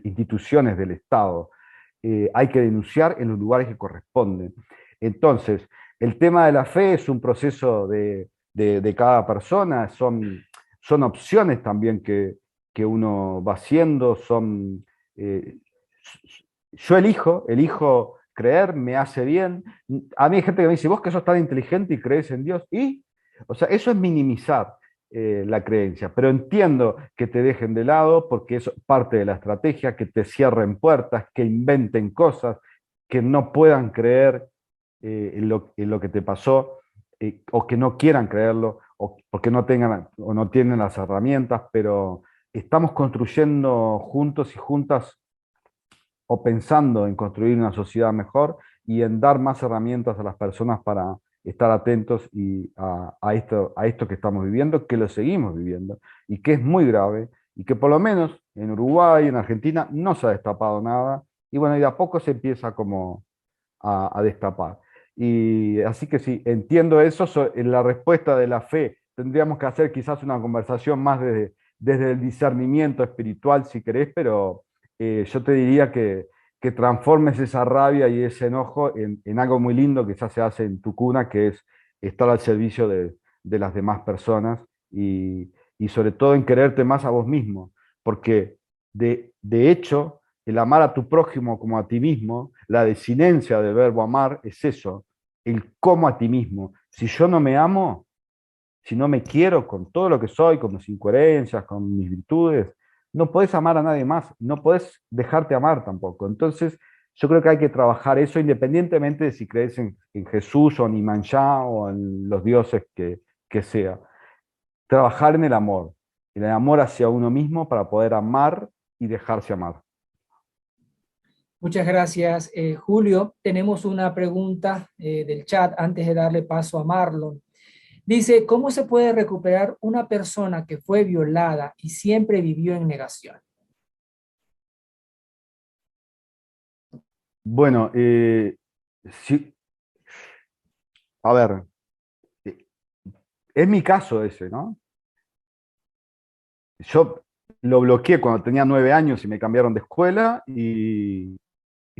instituciones del Estado. Hay que denunciar en los lugares que corresponden. Entonces, el tema de la fe es un proceso de cada persona, son opciones también que uno va haciendo, yo elijo creer, me hace bien. A mí hay gente que me dice: vos que sos tan inteligente y crees en Dios, o sea, eso es minimizar la creencia, pero entiendo que te dejen de lado porque es parte de la estrategia, que te cierren puertas, que inventen cosas, que no puedan creer en lo que te pasó, o que no quieran creerlo, o porque no tengan o no tienen las herramientas, pero estamos construyendo juntos y juntas, o pensando en construir una sociedad mejor y en dar más herramientas a las personas para estar atentos a esto que estamos viviendo, que lo seguimos viviendo, y que es muy grave, y que por lo menos en Uruguay, en Argentina, no se ha destapado nada, y bueno, y de a poco se empieza como a destapar. Y así que sí, entiendo eso. En la respuesta de la fe tendríamos que hacer quizás una conversación más desde el discernimiento espiritual, si querés, pero yo te diría que transformes esa rabia y ese enojo en algo muy lindo que ya se hace en Tucuna, que es estar al servicio de las demás personas, y sobre todo en quererte más a vos mismo, porque de hecho el amar a tu prójimo como a ti mismo, la desinencia del verbo amar es eso, el como a ti mismo. Si yo no me amo, si no me quiero con todo lo que soy, con mis incoherencias, con mis virtudes, no podés amar a nadie más, no podés dejarte amar tampoco. Entonces, yo creo que hay que trabajar eso independientemente de si crees en Jesús o en Imanjá o en los dioses que sea. Trabajar en el amor hacia uno mismo para poder amar y dejarse amar. Muchas gracias, Julio. Tenemos una pregunta del chat antes de darle paso a Marlon. Dice, ¿cómo se puede recuperar una persona que fue violada y siempre vivió en negación? Bueno, sí, a ver, eh, es mi caso ese, ¿no? Yo lo bloqueé cuando tenía 9 años y me cambiaron de escuela y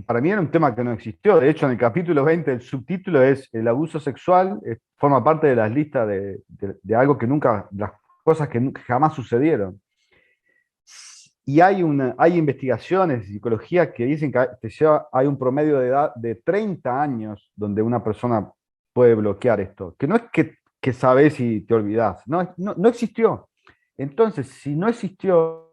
para mí era un tema que no existió. De hecho, en el capítulo 20 el subtítulo es el abuso sexual, forma parte de las listas de algo que nunca, las cosas que jamás sucedieron. Y hay investigaciones de psicología que dicen que hay un promedio de edad de 30 años donde una persona puede bloquear esto. Que no es que sabes y te olvidas, no existió. Entonces, si no existió,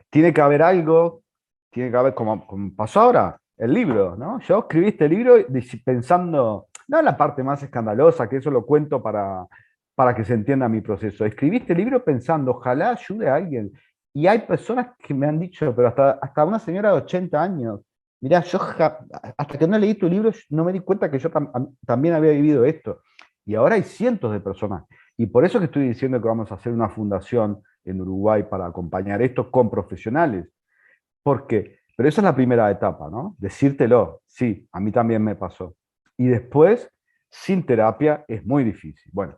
tiene que haber algo, tiene que haber, como pasó ahora, el libro, ¿no? Yo escribí este libro pensando, no en la parte más escandalosa, que eso lo cuento para que se entienda mi proceso. Escribí este libro pensando, ojalá ayude a alguien. Y hay personas que me han dicho, pero hasta una señora de 80 años, mirá, hasta que no leí tu libro no me di cuenta que yo también había vivido esto. Y ahora hay cientos de personas. Y por eso que estoy diciendo que vamos a hacer una fundación en Uruguay para acompañar esto con profesionales. Porque, pero esa es la primera etapa, ¿no? Decírtelo, sí, a mí también me pasó. Y después, sin terapia, es muy difícil. Bueno,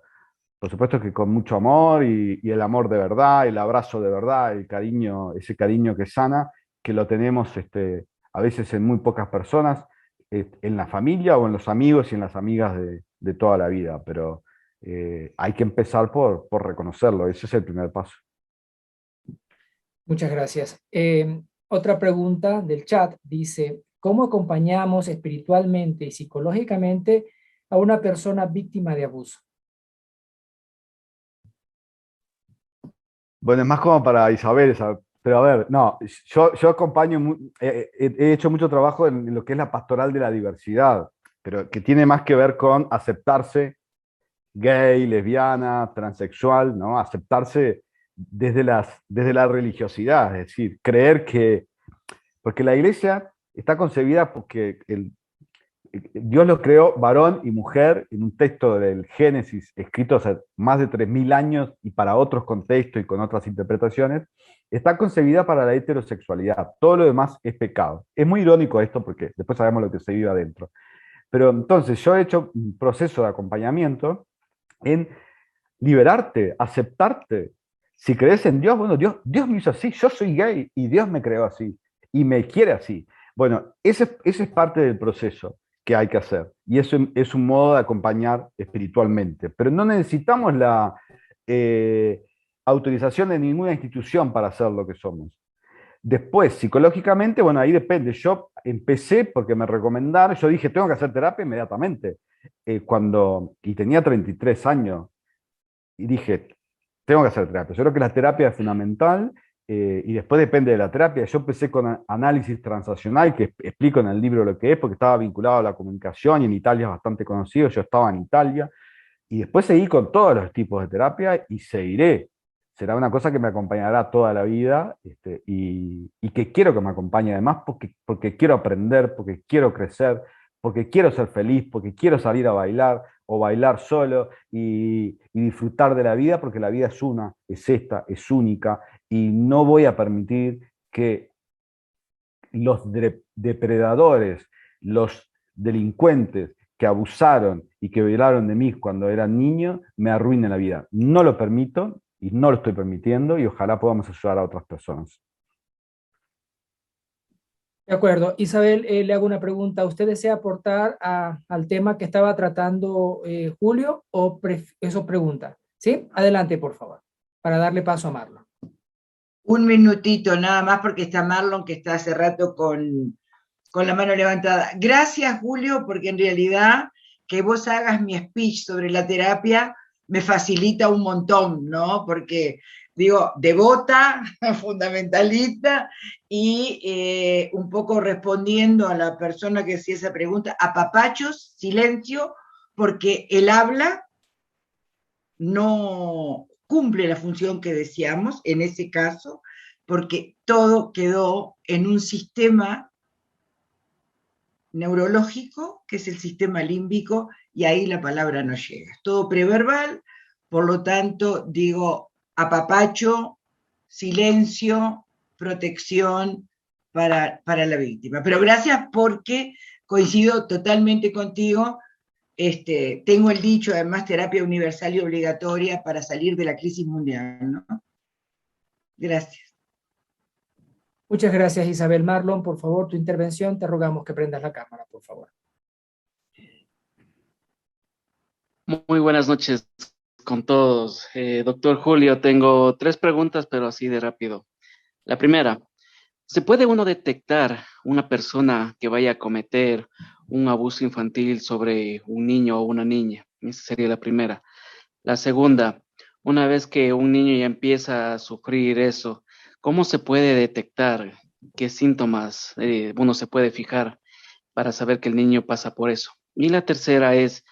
por supuesto que con mucho amor y el amor de verdad, el abrazo de verdad, el cariño, ese cariño que sana, que lo tenemos a veces en muy pocas personas, en la familia o en los amigos y en las amigas de toda la vida. Pero hay que empezar por reconocerlo, ese es el primer paso. Muchas gracias. Otra pregunta del chat dice, ¿cómo acompañamos espiritualmente y psicológicamente a una persona víctima de abuso? Bueno, es más como para Isabel, pero a ver, no, yo acompaño, he hecho mucho trabajo en lo que es la pastoral de la diversidad, pero que tiene más que ver con aceptarse gay, lesbiana, transexual, ¿no? Aceptarse desde la religiosidad, es decir, creer que, porque la iglesia está concebida porque Dios los creó varón y mujer en un texto del Génesis escrito hace más de 3000 años y para otros contextos y con otras interpretaciones, está concebida para la heterosexualidad. Todo lo demás es pecado. Es muy irónico esto porque después sabemos lo que se vive adentro. Pero entonces yo he hecho un proceso de acompañamiento en liberarte, aceptarte. Si crees en Dios, bueno, Dios me hizo así, yo soy gay y Dios me creó así y me quiere así. Bueno, ese es parte del proceso que hay que hacer. Y eso es un modo de acompañar espiritualmente. Pero no necesitamos la autorización de ninguna institución para ser lo que somos. Después, psicológicamente, bueno, ahí depende. Yo empecé porque me recomendaron, yo dije, tengo que hacer terapia inmediatamente. Y tenía 33 años, y dije, tengo que hacer terapia. Yo creo que la terapia es fundamental y después depende de la terapia. Yo empecé con análisis transaccional, que explico en el libro lo que es, porque estaba vinculado a la comunicación y en Italia es bastante conocido. Yo estaba en Italia y después seguí con todos los tipos de terapia y seguiré. Será una cosa que me acompañará toda la vida y que quiero que me acompañe además porque quiero aprender, porque quiero crecer, porque quiero ser feliz, porque quiero salir a bailar o bailar solo y disfrutar de la vida, porque la vida es una, es esta, es única, y no voy a permitir que los depredadores, los delincuentes que abusaron y que violaron de mí cuando era niño, me arruinen la vida. No lo permito y no lo estoy permitiendo y ojalá podamos ayudar a otras personas. De acuerdo. Isabel, le hago una pregunta. ¿Usted desea aportar al tema que estaba tratando Julio o eso pregunta? ¿Sí? Adelante, por favor, para darle paso a Marlon. Un minutito nada más porque está Marlon que está hace rato con la mano levantada. Gracias, Julio, porque en realidad que vos hagas mi speech sobre la terapia me facilita un montón, ¿no? Porque digo, devota, fundamentalista, y un poco respondiendo a la persona que hacía esa pregunta, apapachos, silencio, porque el habla no cumple la función que deseamos, en ese caso, porque todo quedó en un sistema neurológico, que es el sistema límbico, y ahí la palabra no llega. Es todo preverbal, por lo tanto, digo apapacho, silencio, protección para la víctima. Pero gracias porque coincido totalmente contigo. Tengo el dicho, además, terapia universal y obligatoria para salir de la crisis mundial, ¿no? Gracias. Muchas gracias, Isabel. Marlon, por favor, tu intervención. Te rogamos que prendas la cámara, por favor. Muy buenas noches con todos. Doctor Julio, tengo 3 preguntas, pero así de rápido. La primera, ¿se puede uno detectar una persona que vaya a cometer un abuso infantil sobre un niño o una niña? Esa sería la primera. La segunda, una vez que un niño ya empieza a sufrir eso, ¿cómo se puede detectar? ¿Qué síntomas uno se puede fijar para saber que el niño pasa por eso? Y la tercera es,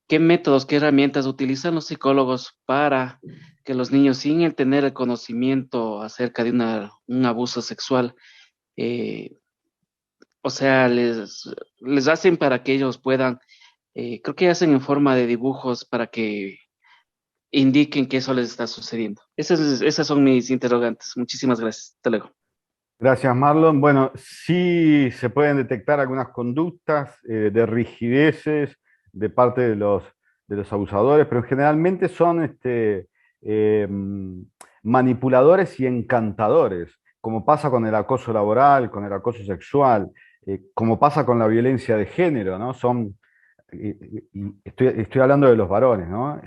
¿qué métodos, qué herramientas utilizan los psicólogos para que los niños, sin el tener el conocimiento acerca de un abuso sexual, o sea, les hacen para que ellos puedan, creo que hacen en forma de dibujos para que indiquen que eso les está sucediendo? Esas son mis interrogantes. Muchísimas gracias. Hasta luego. Gracias, Marlon. Bueno, sí se pueden detectar algunas conductas de rigideces de parte de los abusadores, pero generalmente son manipuladores y encantadores, como pasa con el acoso laboral, con el acoso sexual, como pasa con la violencia de género, ¿no? Estoy hablando de los varones, ¿no?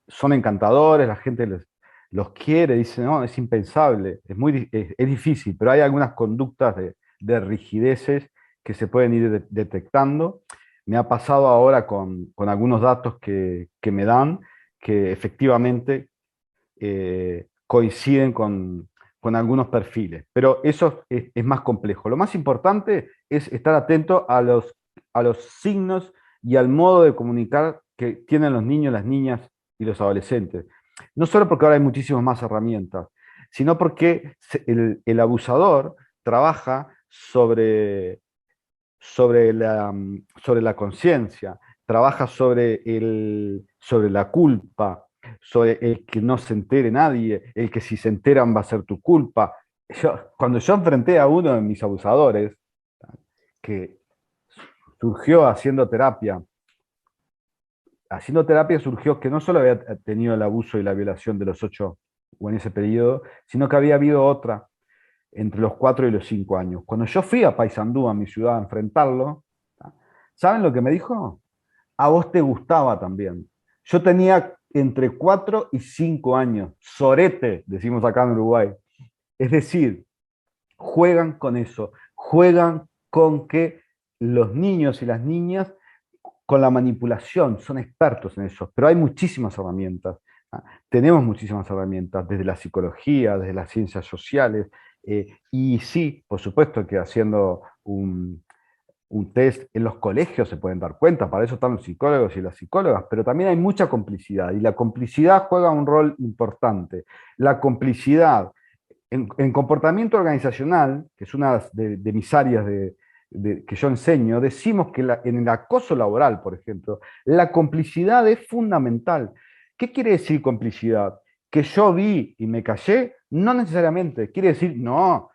Son encantadores, la gente los quiere, dice, no, es impensable, es difícil, pero hay algunas conductas de rigideces que se pueden ir detectando. Me ha pasado ahora con algunos datos que me dan, que efectivamente coinciden con algunos perfiles, pero eso es más complejo. Lo más importante es estar atento a los signos y al modo de comunicar que tienen los niños, las niñas y los adolescentes. No solo porque ahora hay muchísimas más herramientas, sino porque el abusador trabaja sobre la conciencia, trabaja sobre la culpa, sobre el que no se entere nadie, el que si se enteran va a ser tu culpa. Cuando yo enfrenté a uno de mis abusadores, que surgió haciendo terapia surgió que no solo había tenido el abuso y la violación de los 8 o en ese periodo, sino que había habido otra entre los 4 y los 5 años. Cuando yo fui a Paysandú, a mi ciudad, a enfrentarlo, ¿saben lo que me dijo? A vos te gustaba también. Yo tenía entre 4 y 5 años, sorete, decimos acá en Uruguay. Es decir, juegan con eso, juegan con que los niños y las niñas, con la manipulación, son expertos en eso, pero hay muchísimas herramientas. Tenemos muchísimas herramientas, desde la psicología, desde las ciencias sociales, y sí, por supuesto que haciendo un test en los colegios se pueden dar cuenta, para eso están los psicólogos y las psicólogas, pero también hay mucha complicidad, y la complicidad juega un rol importante. La complicidad en comportamiento organizacional, que es una de mis áreas que yo enseño, decimos que en el acoso laboral, por ejemplo, la complicidad es fundamental. ¿Qué quiere decir complicidad? ¿Que yo vi y me callé? No necesariamente. Quiere decir, no,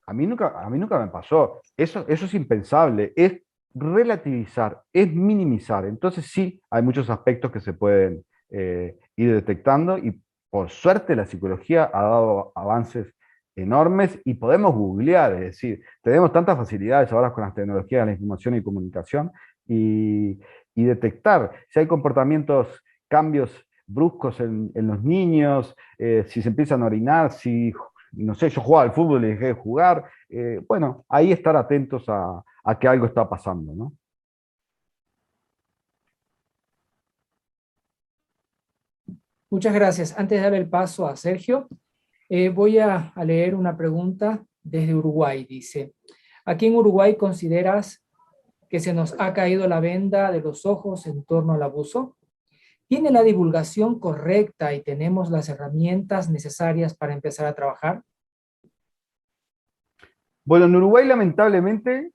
a mí nunca me pasó. Eso es impensable. Es relativizar, es minimizar. Entonces sí, hay muchos aspectos que se pueden ir detectando, y por suerte la psicología ha dado avances enormes y podemos googlear, es decir, tenemos tantas facilidades ahora con las tecnologías de la información y comunicación, y detectar si hay comportamientos, cambios bruscos en los niños, si se empiezan a orinar, si, no sé, yo jugaba al fútbol y dejé de jugar, bueno, ahí estar atentos a que algo está pasando, ¿no? Muchas gracias. Antes de dar el paso a Sergio, voy a leer una pregunta desde Uruguay. Dice, ¿aquí en Uruguay consideras que se nos ha caído la venda de los ojos en torno al abuso? ¿Tiene la divulgación correcta y tenemos las herramientas necesarias para empezar a trabajar? Bueno, en Uruguay lamentablemente,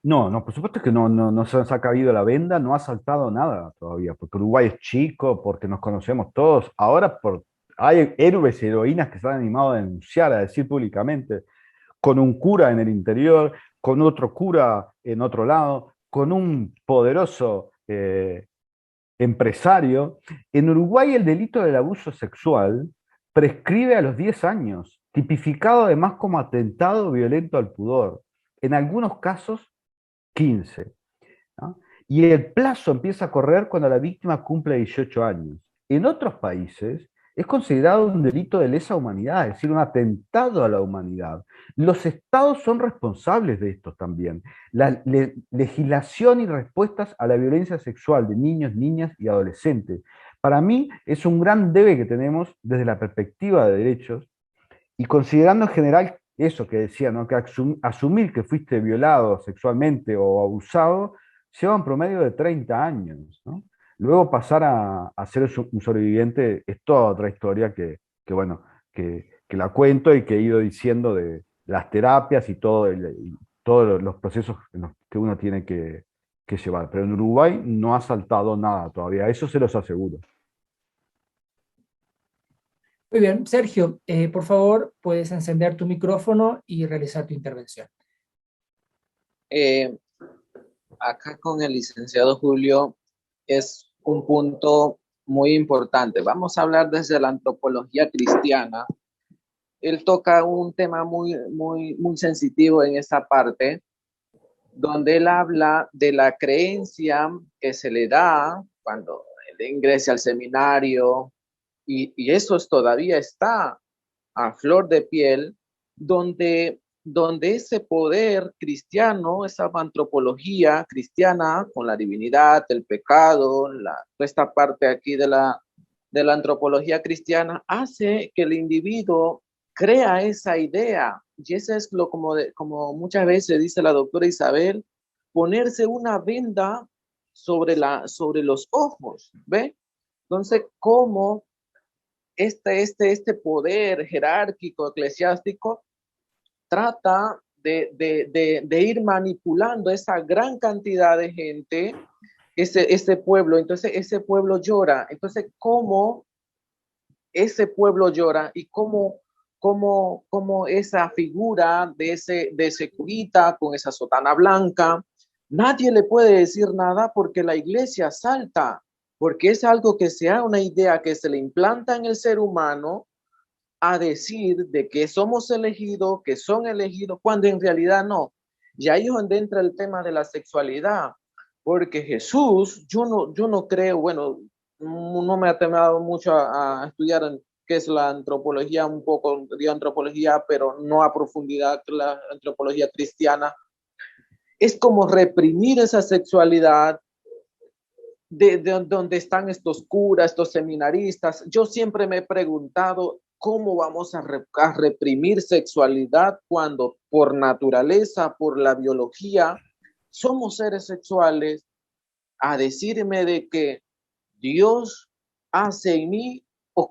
no, por supuesto que no se nos ha caído la venda, no ha saltado nada todavía, porque Uruguay es chico, porque nos conocemos todos. Ahora hay héroes y heroínas que se han animado a denunciar, a decir públicamente, con un cura en el interior, con otro cura en otro lado, con un poderoso empresario. En Uruguay el delito del abuso sexual prescribe a los 10 años, tipificado además como atentado violento al pudor. En algunos casos, 15. ¿No? Y el plazo empieza a correr cuando la víctima cumple 18 años. En otros países es considerado un delito de lesa humanidad, es decir, un atentado a la humanidad. Los estados son responsables de esto también. La legislación y respuestas a la violencia sexual de niños, niñas y adolescentes. Para mí es un gran debe que tenemos desde la perspectiva de derechos y considerando en general eso que decía, ¿no? Que asumir que fuiste violado sexualmente o abusado lleva un promedio de 30 años, ¿no? Luego pasar a ser un sobreviviente es toda otra historia bueno, que la cuento y que he ido diciendo de las terapias y todos los procesos en los que uno tiene que llevar. Pero en Uruguay no ha saltado nada todavía, eso se los aseguro. Muy bien, Sergio, por favor, puedes encender tu micrófono y realizar tu intervención. Acá con el licenciado Julio es un punto muy importante. Vamos a hablar desde la antropología cristiana. Él toca un tema muy sensitivo en esa parte, donde él habla de la creencia que se le da cuando él ingresa al seminario, y eso todavía está a flor de piel, donde ese poder cristiano, esa antropología cristiana con la divinidad, el pecado, esta parte aquí de la antropología cristiana, hace que el individuo crea esa idea. Y eso es como muchas veces dice la doctora Isabel, ponerse una venda sobre los ojos, ¿ve? Entonces, ¿cómo este poder jerárquico, eclesiástico, trata de ir manipulando esa gran cantidad de gente, ese pueblo? Entonces ese pueblo llora. Entonces, ¿cómo ese pueblo llora y cómo esa figura de ese curita con esa sotana blanca, nadie le puede decir nada porque la iglesia salta? Porque es algo que sea una idea que se le implanta en el ser humano a decir de que somos elegidos, que son elegidos, cuando en realidad no. Y ahí es donde entra el tema de la sexualidad, porque Jesús, yo no creo, bueno, no me ha temado mucho a estudiar qué es la antropología, un poco de antropología, pero no a profundidad la antropología cristiana. Es como reprimir esa sexualidad, de donde están estos curas, estos seminaristas. Yo siempre me he preguntado cómo vamos a reprimir sexualidad cuando por naturaleza, por la biología, somos seres sexuales. A decirme de que Dios hace en mí,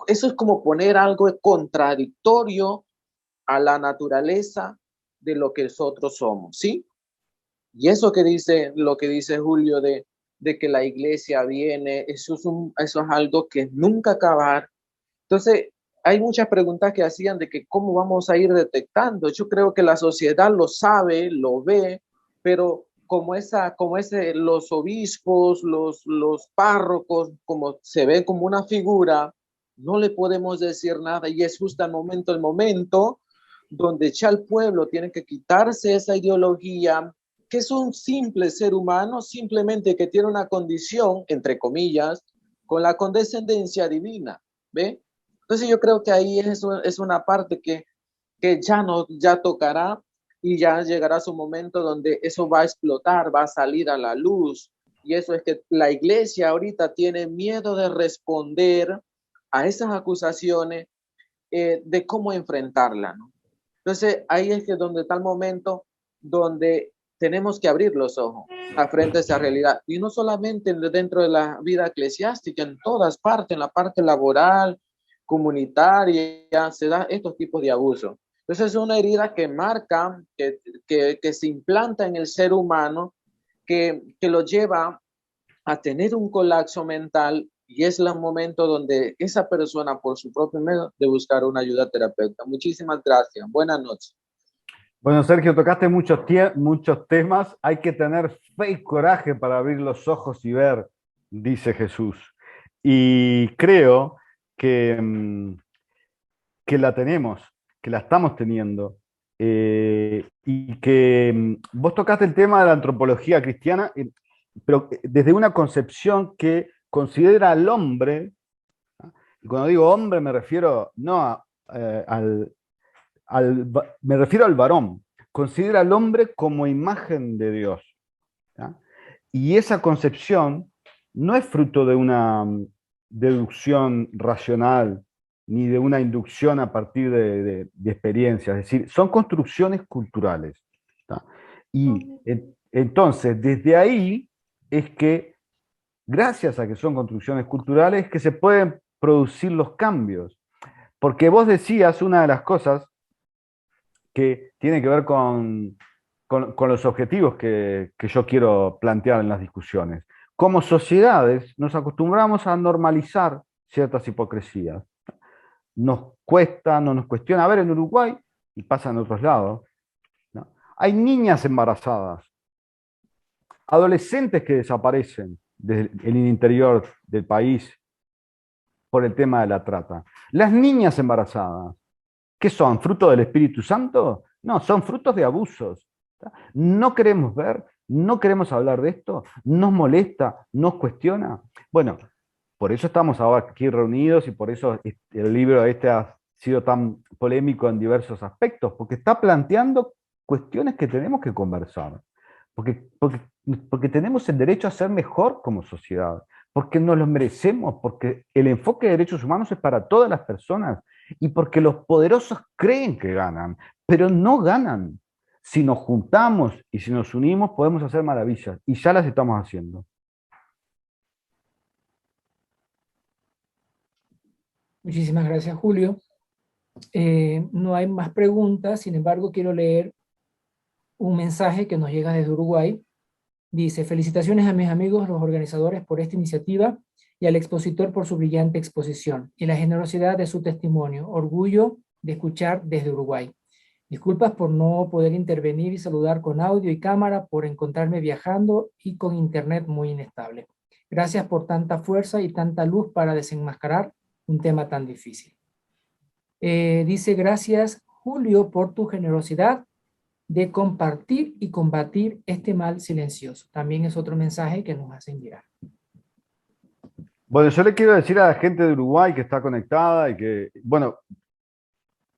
eso es como poner algo contradictorio a la naturaleza de lo que nosotros somos, ¿sí? Y eso lo que dice Julio de que la iglesia viene, eso es algo que nunca acabar. Entonces, hay muchas preguntas que hacían de que cómo vamos a ir detectando. Yo creo que la sociedad lo sabe, lo ve, pero los obispos, los párrocos, como se ve como una figura, no le podemos decir nada, y es justo el momento donde ya el pueblo tiene que quitarse esa ideología, que es un simple ser humano, simplemente que tiene una condición, entre comillas, con la condescendencia divina, ¿ve? Entonces yo creo que ahí es una parte que ya tocará, y ya llegará su momento donde eso va a explotar, va a salir a la luz. Y eso es que la iglesia ahorita tiene miedo de responder a esas acusaciones, de cómo enfrentarla, ¿no? Entonces ahí es que donde está el momento donde tenemos que abrir los ojos a frente a esa realidad. Y no solamente dentro de la vida eclesiástica, en todas partes, en la parte laboral, comunitaria, se da estos tipos de abuso. Entonces es una herida que marca, que se implanta en el ser humano, que lo lleva a tener un colapso mental, y es el momento donde esa persona por su propio medio de buscar una ayuda terapéutica. Muchísimas gracias. Buenas noches. Bueno, Sergio, tocaste muchos temas. Hay que tener fe y coraje para abrir los ojos y ver, dice Jesús. Y creo que la tenemos, que la estamos teniendo. Y que vos tocaste el tema de la antropología cristiana, pero desde una concepción que considera al hombre, y cuando digo hombre me refiero no me refiero al varón, considera al hombre como imagen de Dios. ¿Ya? Y esa concepción no es fruto de una deducción racional, ni de una inducción a partir de experiencias, es decir, son construcciones culturales. ¿Tá? Y entonces, desde ahí es que, gracias a que son construcciones culturales, que se pueden producir los cambios. Porque vos decías una de las cosas que tiene que ver con los objetivos que yo quiero plantear en las discusiones. Como sociedades nos acostumbramos a normalizar ciertas hipocresías. Nos cuesta, no nos cuestiona. A ver, en Uruguay, y pasa en otros lados, ¿no? Hay niñas embarazadas, adolescentes que desaparecen del interior del país por el tema de la trata. Las niñas embarazadas, ¿qué son? ¿Fruto del Espíritu Santo? No, son frutos de abusos. No queremos ver, no queremos hablar de esto, nos molesta, nos cuestiona. Bueno, por eso estamos ahora aquí reunidos y por eso el libro este ha sido tan polémico en diversos aspectos, porque está planteando cuestiones que tenemos que conversar, porque tenemos el derecho a ser mejor como sociedad, porque nos lo merecemos, porque el enfoque de derechos humanos es para todas las personas y porque los poderosos creen que ganan, pero no ganan. Si nos juntamos y si nos unimos podemos hacer maravillas y ya las estamos haciendo. Muchísimas gracias, Julio. No hay más preguntas, sin embargo, quiero leer un mensaje que nos llega desde Uruguay. Dice: felicitaciones a mis amigos, los organizadores, por esta iniciativa y al expositor por su brillante exposición y la generosidad de su testimonio. Orgullo de escuchar desde Uruguay. Disculpas por no poder intervenir y saludar con audio y cámara, por encontrarme viajando y con internet muy inestable. Gracias por tanta fuerza y tanta luz para desenmascarar un tema tan difícil. Dice: gracias, Julio, por tu generosidad de compartir y combatir este mal silencioso. También es otro mensaje que nos hacen llegar. Bueno, yo le quiero decir a la gente de Uruguay que está conectada y que, bueno,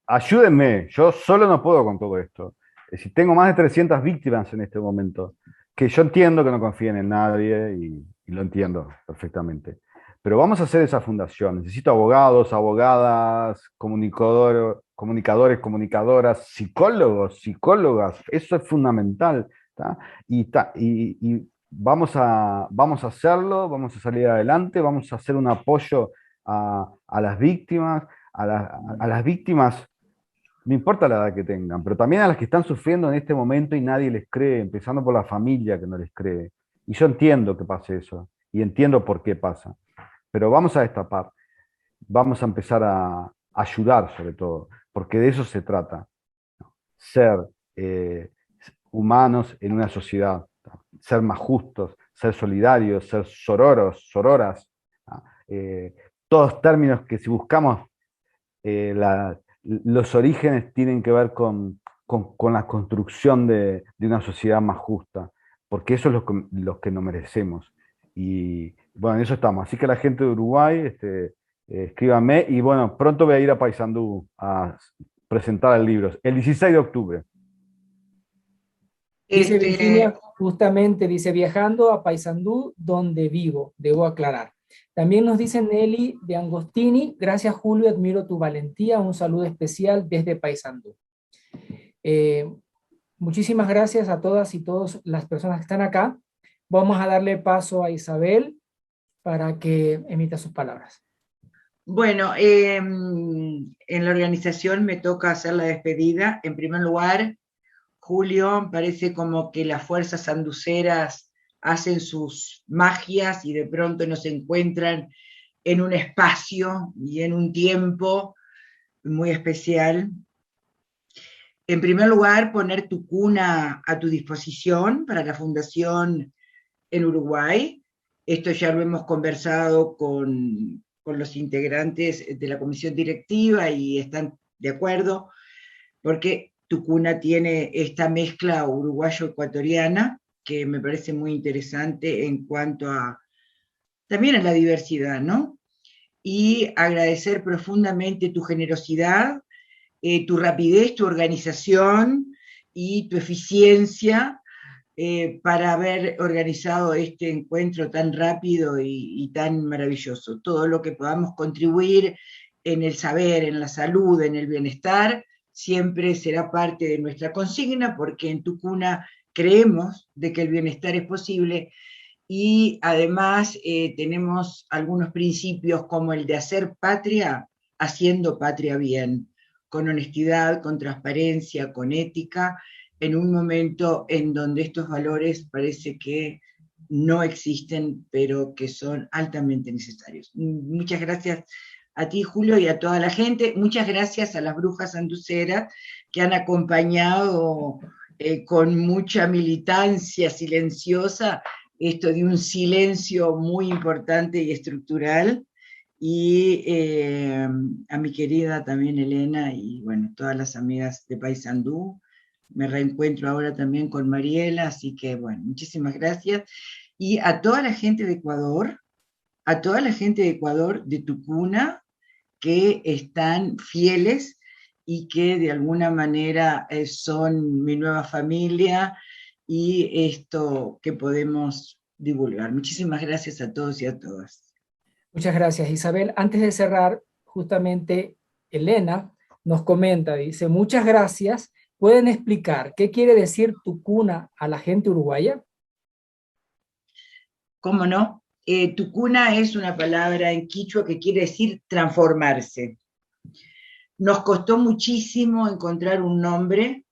ayúdenme, yo solo no puedo con todo esto. Si tengo más de 300 víctimas en este momento, que yo entiendo que no confíen en nadie y lo entiendo perfectamente. Pero vamos a hacer esa fundación. Necesito abogados, abogadas, comunicadores, comunicadoras, psicólogos, psicólogas. Eso es fundamental. ¿tá? Y vamos a hacerlo, vamos a salir adelante, vamos a hacer un apoyo a las víctimas, a las víctimas, no importa la edad que tengan, pero también a las que están sufriendo en este momento y nadie les cree, empezando por la familia que no les cree. Y yo entiendo que pase eso, y entiendo por qué pasa. Pero vamos a destapar, vamos a empezar a ayudar sobre todo, porque de eso se trata. Ser humanos en una sociedad, ser más justos, ser solidarios, ser sororos, sororas. Todos términos que si buscamos los orígenes tienen que ver con la construcción de una sociedad más justa, porque eso es lo que nos merecemos. Y bueno, en eso estamos. Así que la gente de Uruguay, escríbanme, y bueno, pronto voy a ir a Paysandú a presentar el libro, el 16 de octubre. Dice Virginia, justamente, dice: viajando a Paysandú, donde vivo, debo aclarar. También nos dice Nelly de Angostini: gracias, Julio, admiro tu valentía, un saludo especial desde Paysandú. Muchísimas gracias a todas y todos las personas que están acá. Vamos a darle paso a Isabel para que emita sus palabras. Bueno, en la organización me toca hacer la despedida. En primer lugar, Julio, parece como que las fuerzas sanduceras hacen sus magias y de pronto nos encuentran en un espacio y en un tiempo muy especial. En primer lugar, poner tu cuna a tu disposición para la fundación en Uruguay. Esto ya lo hemos conversado con los integrantes de la comisión directiva y están de acuerdo, porque tu cuna tiene esta mezcla uruguayo-ecuatoriana que me parece muy interesante en cuanto a también a la diversidad, ¿no? Y agradecer profundamente tu generosidad, tu rapidez, tu organización y tu eficiencia para haber organizado este encuentro tan rápido y tan maravilloso. Todo lo que podamos contribuir en el saber, en la salud, en el bienestar, siempre será parte de nuestra consigna, porque en tu cuna creemos de que el bienestar es posible y además tenemos algunos principios como el de hacer patria haciendo patria bien, con honestidad, con transparencia, con ética, en un momento en donde estos valores parece que no existen, pero que son altamente necesarios. Muchas gracias a ti, Julio, y a toda la gente. Muchas gracias a las brujas sanduceras que han acompañado con mucha militancia silenciosa esto de un silencio muy importante y estructural. Y a mi querida también Elena y bueno, todas las amigas de Paysandú. Me reencuentro ahora también con Mariela, así que bueno, muchísimas gracias. Y a toda la gente de Ecuador, a toda la gente de Ecuador, de tu cuna, que están fieles y que de alguna manera son mi nueva familia y esto que podemos divulgar. Muchísimas gracias a todos y a todas. Muchas gracias, Isabel. Antes de cerrar, justamente Elena nos comenta, dice, muchas gracias. ¿Pueden explicar qué quiere decir tu cuna a la gente uruguaya? ¿Cómo no? Tu cuna es una palabra en quichua que quiere decir transformarse. Nos costó muchísimo encontrar un nombre,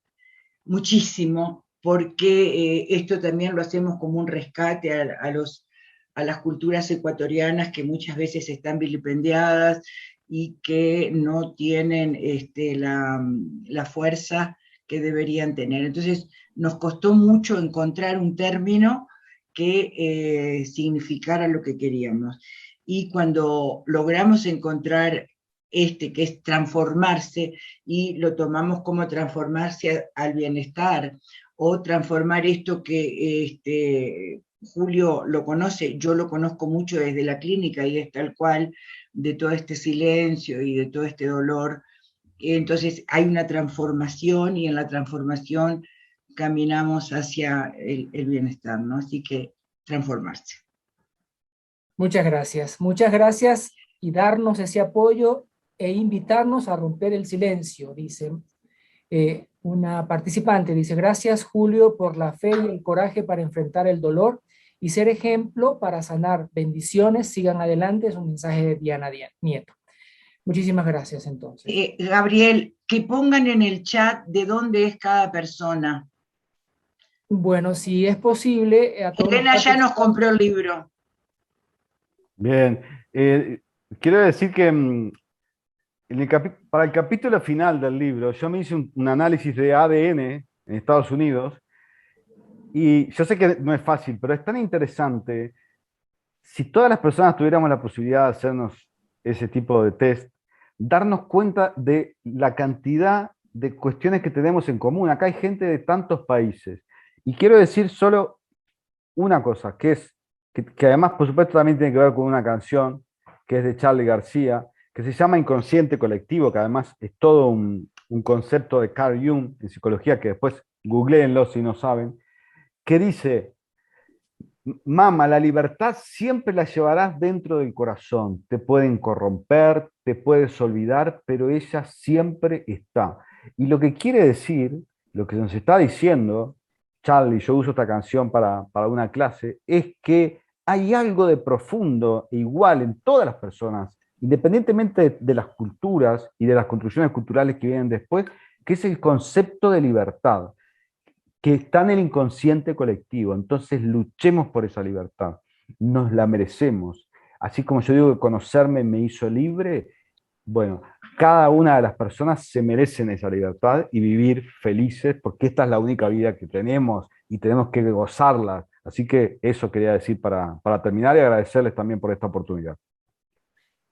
muchísimo, porque esto también lo hacemos como un rescate a las culturas ecuatorianas que muchas veces están vilipendiadas y que no tienen la fuerza que deberían tener. Entonces, nos costó mucho encontrar un término que significara lo que queríamos. Y cuando logramos encontrar que es transformarse, y lo tomamos como transformarse al bienestar, o transformar esto que Julio lo conoce, yo lo conozco mucho desde la clínica, y es tal cual, de todo este silencio y de todo este dolor. Entonces hay una transformación, y en la transformación caminamos hacia el bienestar, ¿no? Así que transformarse. Muchas gracias y darnos ese apoyo e invitarnos a romper el silencio, dice una participante, dice, gracias Julio por la fe y el coraje para enfrentar el dolor y ser ejemplo para sanar. Bendiciones, sigan adelante, es un mensaje de Diana Nieto. Muchísimas gracias entonces. Gabriel, que pongan en el chat de dónde es cada persona. Bueno, si es posible... Elena ya nos compró el libro. Bien, quiero decir que para el capítulo final del libro, yo me hice un análisis de ADN en Estados Unidos, y yo sé que no es fácil, pero es tan interesante. Si todas las personas tuviéramos la posibilidad de hacernos ese tipo de test, darnos cuenta de la cantidad de cuestiones que tenemos en común. Acá hay gente de tantos países. Y quiero decir solo una cosa, que además, por supuesto, también tiene que ver con una canción, que es de Charly García, que se llama Inconsciente Colectivo, que además es todo un concepto de Carl Jung en psicología, que después googleenlo si no saben, que dice: Mama, la libertad siempre la llevarás dentro del corazón. Te pueden corromper, te puedes olvidar, pero ella siempre está. Y lo que quiere decir, lo que nos está diciendo Charly, yo uso esta canción para una clase, es que hay algo de profundo e igual en todas las personas independientemente de las culturas y de las construcciones culturales que vienen después, que es el concepto de libertad, que está en el inconsciente colectivo. Entonces luchemos por esa libertad, nos la merecemos. Así como yo digo que conocerme me hizo libre, bueno, cada una de las personas se merecen esa libertad y vivir felices, porque esta es la única vida que tenemos y tenemos que gozarla. Así que eso quería decir para terminar y agradecerles también por esta oportunidad.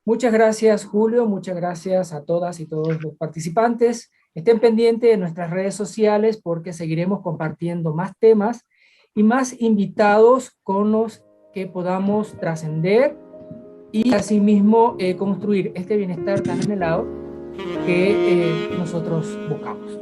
Muchas gracias, Julio. Muchas gracias a todas y todos los participantes. Estén pendientes de nuestras redes sociales porque seguiremos compartiendo más temas y más invitados con los que podamos trascender y asimismo construir este bienestar tan anhelado que nosotros buscamos.